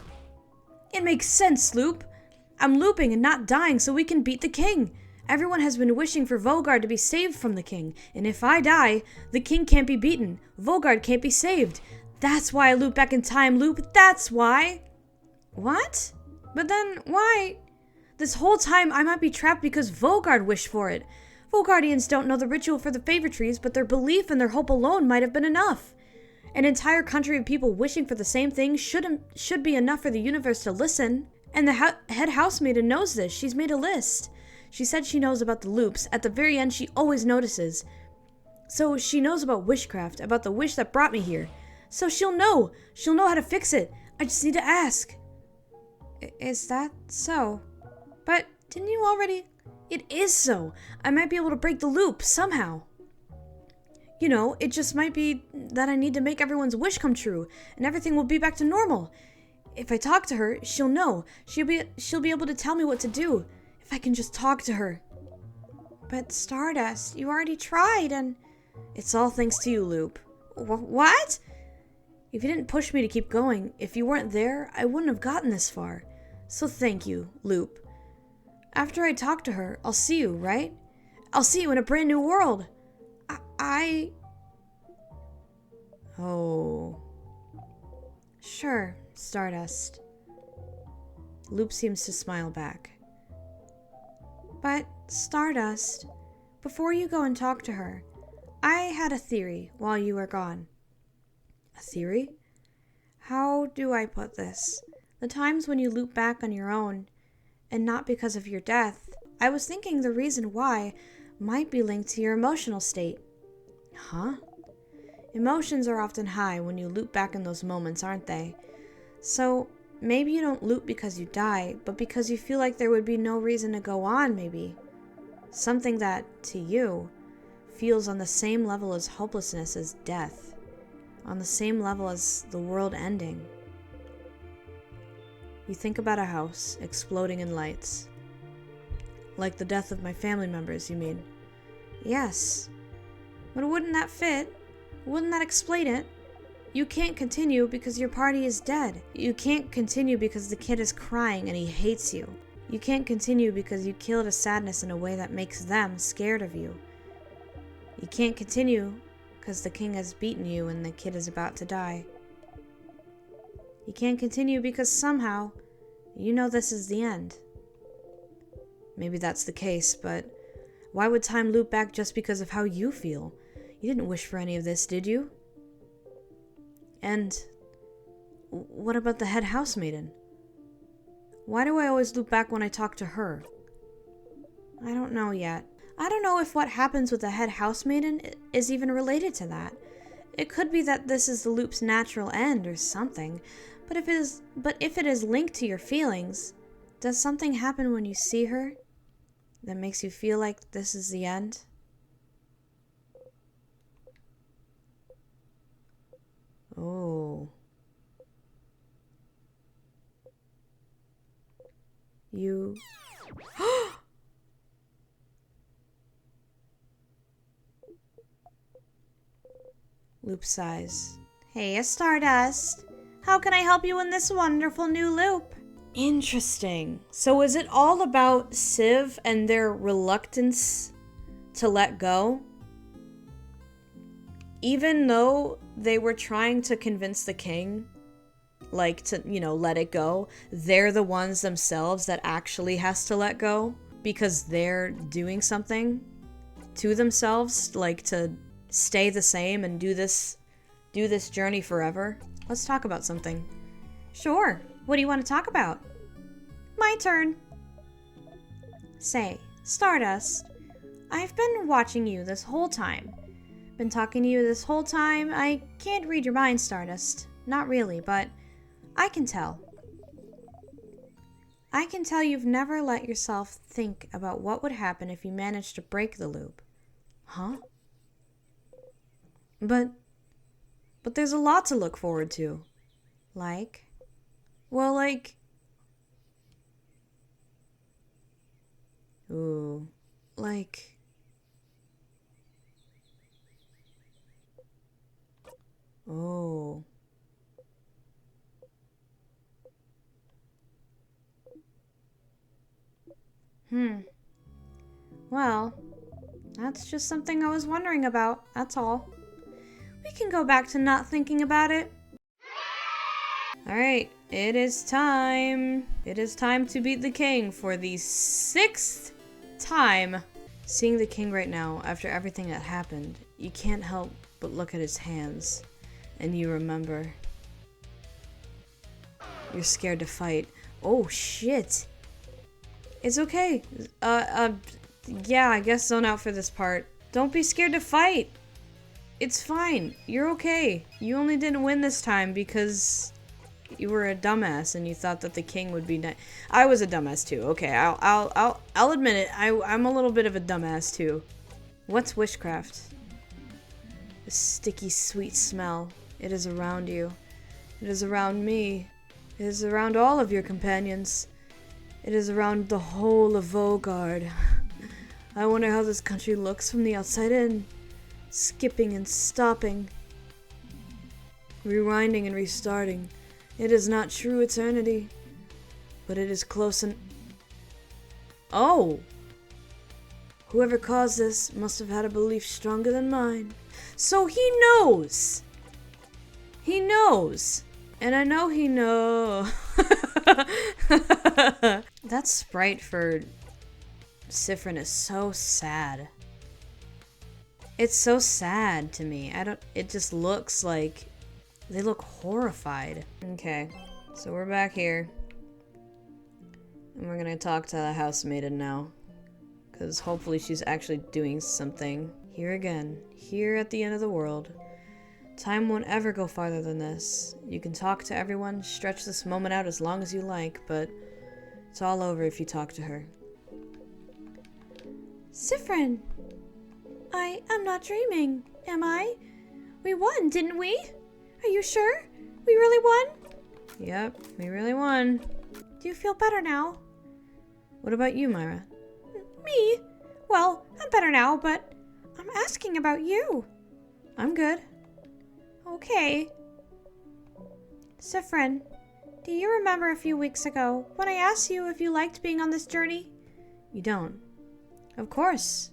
It makes sense, Loop. I'm looping and not dying so we can beat the king. Everyone has been wishing for Vogard to be saved from the king, and if I die, the king can't be beaten. Vogard can't be saved. That's why I loop back in time, Loop. That's why. What? But then, why? This whole time I might be trapped because Vogard wished for it. Vogardians don't know the ritual for the favor trees, but their belief and their hope alone might have been enough. An entire country of people wishing for the same thing should be enough for the universe to listen. And the head housemaiden knows this. She's made a list. She said she knows about the loops. At the very end, she always notices. So she knows about Wishcraft, about the wish that brought me here. So she'll know. She'll know how to fix it. I just need to ask. Is that so? But didn't you already? It is so. I might be able to break the loop somehow. You know, it just might be that I need to make everyone's wish come true, and everything will be back to normal. If I talk to her, she'll know. She'll be able to tell me what to do. If I can just talk to her. But Stardust, you already tried, and it's all thanks to you, Loop. What? If you didn't push me to keep going, if you weren't there, I wouldn't have gotten this far. So thank you, Loop. After I talk to her, I'll see you, right? I'll see you in a brand new world. Oh. Sure, Stardust. Loop seems to smile back. But, Stardust, before you go and talk to her, I had a theory while you were gone. A theory? How do I put this? The times when you loop back on your own, and not because of your death, I was thinking the reason why might be linked to your emotional state. Huh? Emotions are often high when you loop back in those moments, aren't they? So, maybe you don't loop because you die, but because you feel like there would be no reason to go on, maybe. Something that, to you, feels on the same level as hopelessness as death. On the same level as the world ending. You think about a house exploding in lights. Like the death of my family members, you mean? Yes. But wouldn't that fit? Wouldn't that explain it? You can't continue because your party is dead. You can't continue because the kid is crying and he hates you. You can't continue because you killed a sadness in a way that makes them scared of you. You can't continue because the king has beaten you and the kid is about to die. You can't continue because somehow you know this is the end. Maybe that's the case, but why would time loop back just because of how you feel? You didn't wish for any of this, did you? And what about the head housemaiden? Why do I always loop back when I talk to her? I don't know yet. I don't know if what happens with the head housemaiden is even related to that. It could be that this is the loop's natural end or something, but if it is linked to your feelings, does something happen when you see her that makes you feel like this is the end? Oh. You... Loop sighs. Hey, Stardust. How can I help you in this wonderful new loop? Interesting. So is it all about Civ and their reluctance to let go? Even though they were trying to convince the king, like, to, let it go, they're the ones themselves that actually has to let go because they're doing something to themselves, like to stay the same and do this journey forever. Let's talk about something. Sure. What do you want to talk about? My turn. Say, Stardust, I've been watching you this whole time. Been talking to you this whole time. I can't read your mind, Stardust. Not really, but I can tell. I can tell you've never let yourself think about what would happen if you managed to break the loop. Huh? But there's a lot to look forward to. Like? Well, like... Ooh. Like... Oh. Well, that's just something I was wondering about, that's all. We can go back to not thinking about it. Alright, it is time. It is time to beat the king for the 6th time. Seeing the king right now, after everything that happened, you can't help but look at his hands. And you remember. You're scared to fight. Oh, shit. It's okay. Yeah, I guess zone out for this part. Don't be scared to fight. It's fine. You're okay. You only didn't win this time because you were a dumbass and you thought that the king would be nice. I was a dumbass too. Okay, I'll admit it. I'm a little bit of a dumbass too. What's witchcraft? The sticky, sweet smell. It is around you. It is around me. It is around all of your companions. It is around the whole of Vogard. I wonder how this country looks from the outside in. Skipping and stopping. Rewinding and restarting. It is not true eternity. But it is close and... Oh! Whoever caused this must have had a belief stronger than mine. So he knows! He knows! And I know he knows. That sprite for Siffrin is so sad. It's so sad to me. It just looks like they look horrified. Okay, so we're back here. And we're gonna talk to the housemaiden now. Because hopefully she's actually doing something. Here again, here at the end of the world. Time won't ever go farther than this. You can talk to everyone, stretch this moment out as long as you like, but it's all over if you talk to her. Siffrin, I am not dreaming, am I? We won, didn't we? Are you sure? We really won? Yep, we really won. Do you feel better now? What about you, Myra? Me? Well, I'm better now, but I'm asking about you. I'm good. Okay. Sifrin, do you remember a few weeks ago when I asked you if you liked being on this journey? You don't? Of course.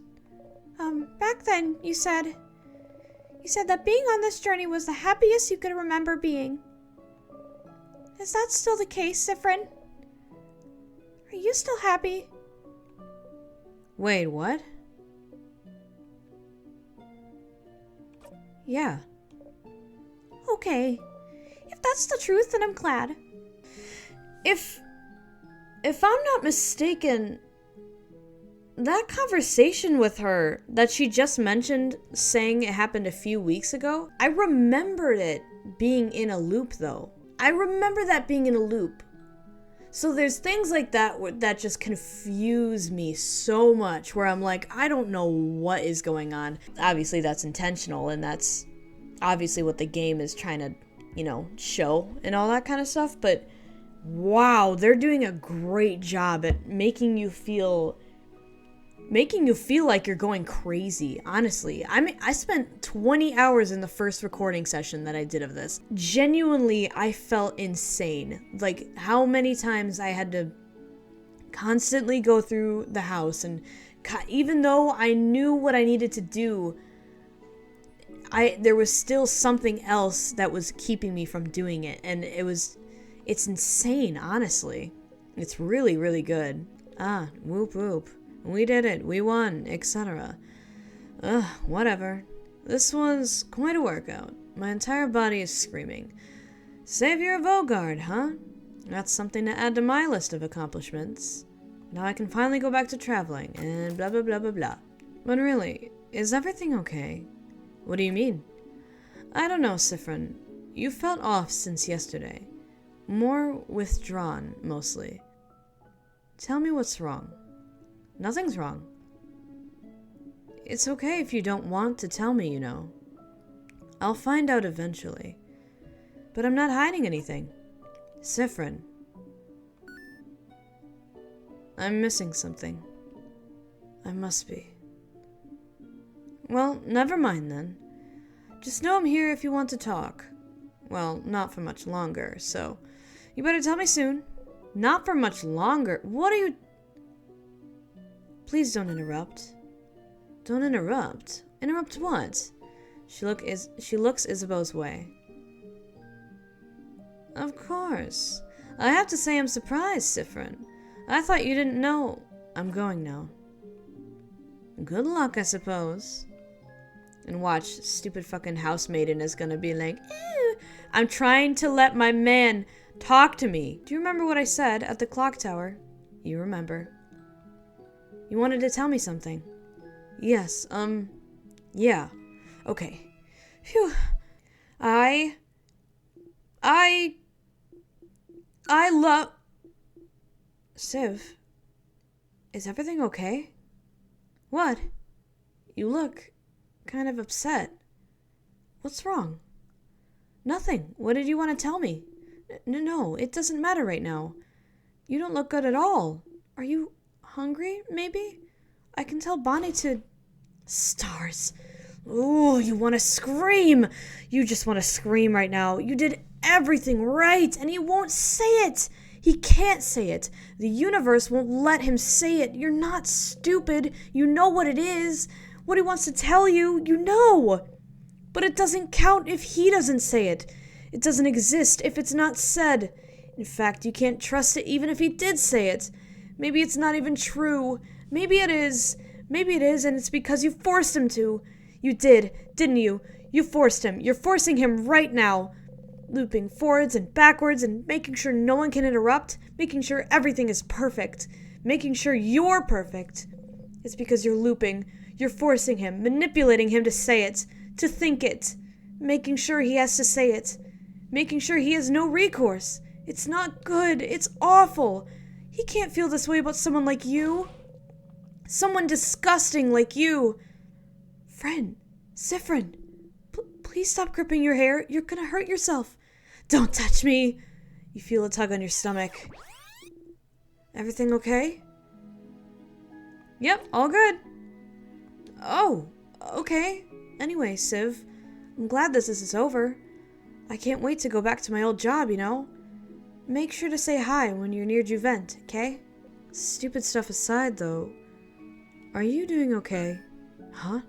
Back then, you said that being on this journey was the happiest you could remember being. Is that still the case, Sifrin? Are you still happy? Wait, what? Yeah. Okay. If that's the truth, then I'm glad. If I'm not mistaken, that conversation with her that she just mentioned saying it happened a few weeks ago, I remembered it being in a loop though. I remember that being in a loop. So there's things like that that just confuse me so much where I'm like, I don't know what is going on. Obviously that's intentional and that's obviously what the game is trying to, show and all that kind of stuff. But wow, they're doing a great job at making you feel like you're going crazy, honestly. I mean, I spent 20 hours in the first recording session that I did of this. Genuinely, I felt insane. Like, how many times I had to constantly go through the house, and even though I knew what I needed to do, there was still something else that was keeping me from doing it, and it's insane, honestly. It's really, really good. Whoop whoop. We did it, we won, etc. Whatever. This was quite a workout. My entire body is screaming. Savior of Ogard, huh? That's something to add to my list of accomplishments. Now I can finally go back to traveling, and blah blah blah blah blah. But really, is everything okay? What do you mean? I don't know, Sifrin. You felt off since yesterday. More withdrawn, mostly. Tell me what's wrong. Nothing's wrong. It's okay if you don't want to tell me, I'll find out eventually. But I'm not hiding anything. Sifrin. I'm missing something. I must be. Well, never mind then. Just know I'm here if you want to talk. Well, not for much longer, so you better tell me soon. Not for much longer? What are you... Please don't interrupt. Don't interrupt? Interrupt what? She looks Isabeau's way. Of course. I have to say I'm surprised, Sifrin. I thought you didn't know. I'm going now. Good luck, I suppose. And watch, stupid fucking housemaiden is gonna be like, ew. I'm trying to let my man talk to me. Do you remember what I said at the clock tower? You remember. You wanted to tell me something. Yes, yeah. Okay. Phew. I love... Civ, is everything okay? What? You look kind of upset. What's wrong? Nothing. What did you want to tell me? No, it doesn't matter right now. You don't look good at all. Are you hungry, maybe? I can tell Bonnie to... Stars. Ooh, you want to scream. You just want to scream right now. You did everything right, and he won't say it. He can't say it. The universe won't let him say it. You're not stupid. You know what it is. What he wants to tell you, you know. But it doesn't count if he doesn't say it. It doesn't exist if it's not said. In fact, you can't trust it even if he did say it. Maybe it's not even true. Maybe it is. Maybe it is, and it's because you forced him to. You did, didn't you? You forced him. You're forcing him right now. Looping forwards and backwards and making sure no one can interrupt. Making sure everything is perfect. Making sure you're perfect. It's because you're looping. You're forcing him, manipulating him to say it, to think it. Making sure he has to say it. Making sure he has no recourse. It's not good. It's awful. He can't feel this way about someone like you. Someone disgusting like you. Friend, Sifrin, please stop gripping your hair. You're gonna hurt yourself. Don't touch me. You feel a tug on your stomach. Everything okay? Yep, all good. Oh, okay. Anyway, Civ, I'm glad this is over. I can't wait to go back to my old job, you know? Make sure to say hi when you're near Juvent, okay? Stupid stuff aside, though, are you doing okay? Huh?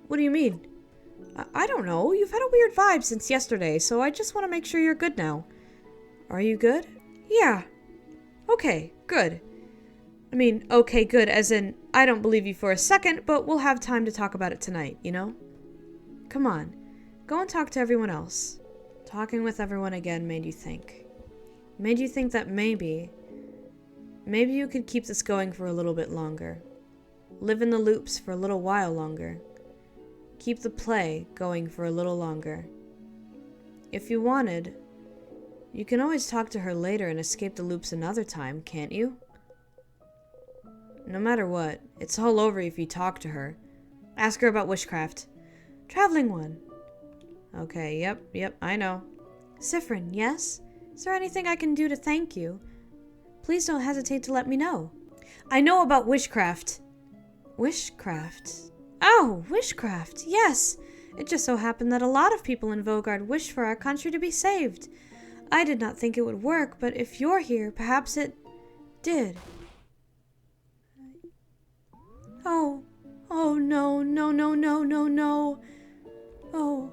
What do you mean? I don't know. You've had a weird vibe since yesterday, so I just want to make sure you're good now. Are you good? Yeah. Okay, good. I mean, okay, good, as in, I don't believe you for a second, but we'll have time to talk about it tonight, you know? Come on, go and talk to everyone else. Talking with everyone again made you think. Made you think that maybe you could keep this going for a little bit longer. Live in the loops for a little while longer. Keep the play going for a little longer. If you wanted, you can always talk to her later and escape the loops another time, can't you? No matter what, it's all over if you talk to her. Ask her about Wishcraft. Traveling one. Okay, yep, I know. Siffrin, yes? Is there anything I can do to thank you? Please don't hesitate to let me know. I know about Wishcraft. Wishcraft? Oh, Wishcraft, yes. It just so happened that a lot of people in Vogard wish for our country to be saved. I did not think it would work, but if you're here, perhaps it did. Oh, no. Oh,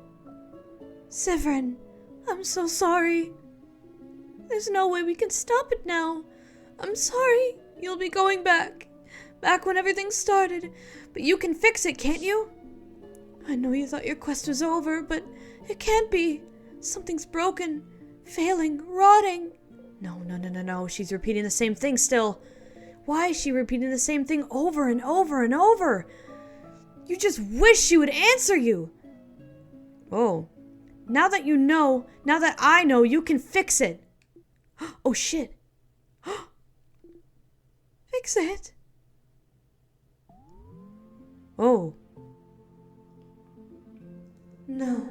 Siffrin, I'm so sorry. There's no way we can stop it now. I'm sorry. You'll be going back when everything started, but you can fix it, can't you? I know you thought your quest was over, but it can't be. Something's broken, failing, rotting. No, she's repeating the same thing still. Why is she repeating the same thing over and over and over? You just wish she would answer you. Oh, now that you know, now that I know, you can fix it. Oh, shit. Fix it? Oh. No.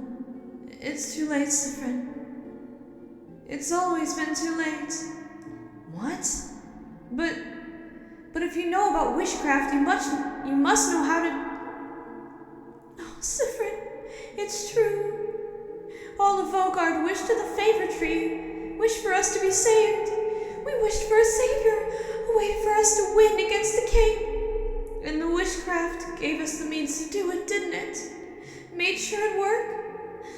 It's too late, Siffrin. It's always been too late. What? But if you know about Wishcraft, you must know how to... Oh, Siffrin, it's true. All of Vogard wished to the favor tree, wished for us to be saved. We wished for a savior, a way for us to win against the king. And the Wishcraft gave us the means to do it, didn't it? Made sure it'd work.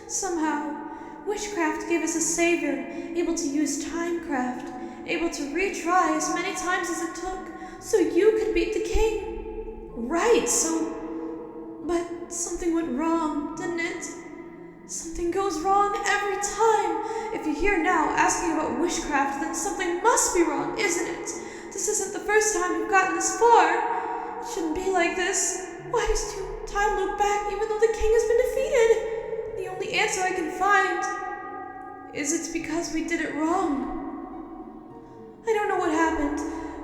Somehow, Wishcraft gave us a savior, able to use Timecraft, able to retry as many times as it took, so you could beat the king. Right, but something went wrong, didn't it? Something goes wrong every time. If you're here now asking about Wishcraft, then something must be wrong, isn't it? This isn't the first time we've gotten this far. It shouldn't be like this. Why does time look back even though the king has been defeated? The only answer I can find is it's because we did it wrong. I don't know what happened,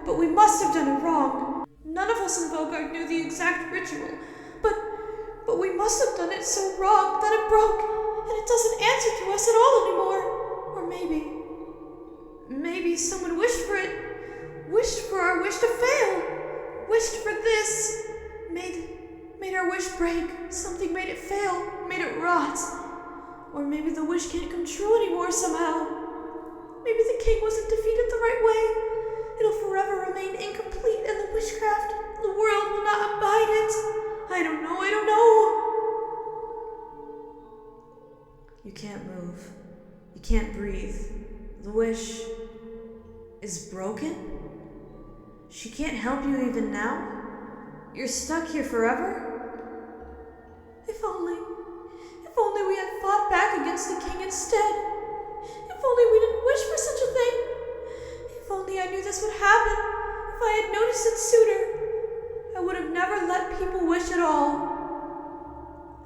but we must have done it wrong. None of us in Vogard knew the exact ritual, but we must have done it so wrong that it broke, and it doesn't answer to us at all anymore. Or maybe someone wished for it, wished for our wish to fail, wished for this, made our wish break. Something made it fail, made it rot. Or maybe the wish can't come true anymore somehow. Maybe the king wasn't defeated the right way. It'll forever remain incomplete, and the Wishcraft, the world will not abide it. I don't know. You can't move. You can't breathe. The wish is broken? She can't help you even now? You're stuck here forever? If only we had fought back against the king instead. If only we didn't wish for such a thing. If only I knew this would happen. If I had noticed it sooner, I would have never let people wish at all.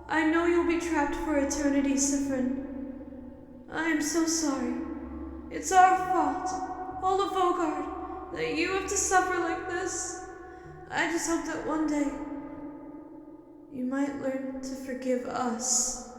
I know you'll be trapped for eternity, Siffrin. I am so sorry. It's our fault, all of Vogard, that you have to suffer like this. I just hope that one day you might learn to forgive us.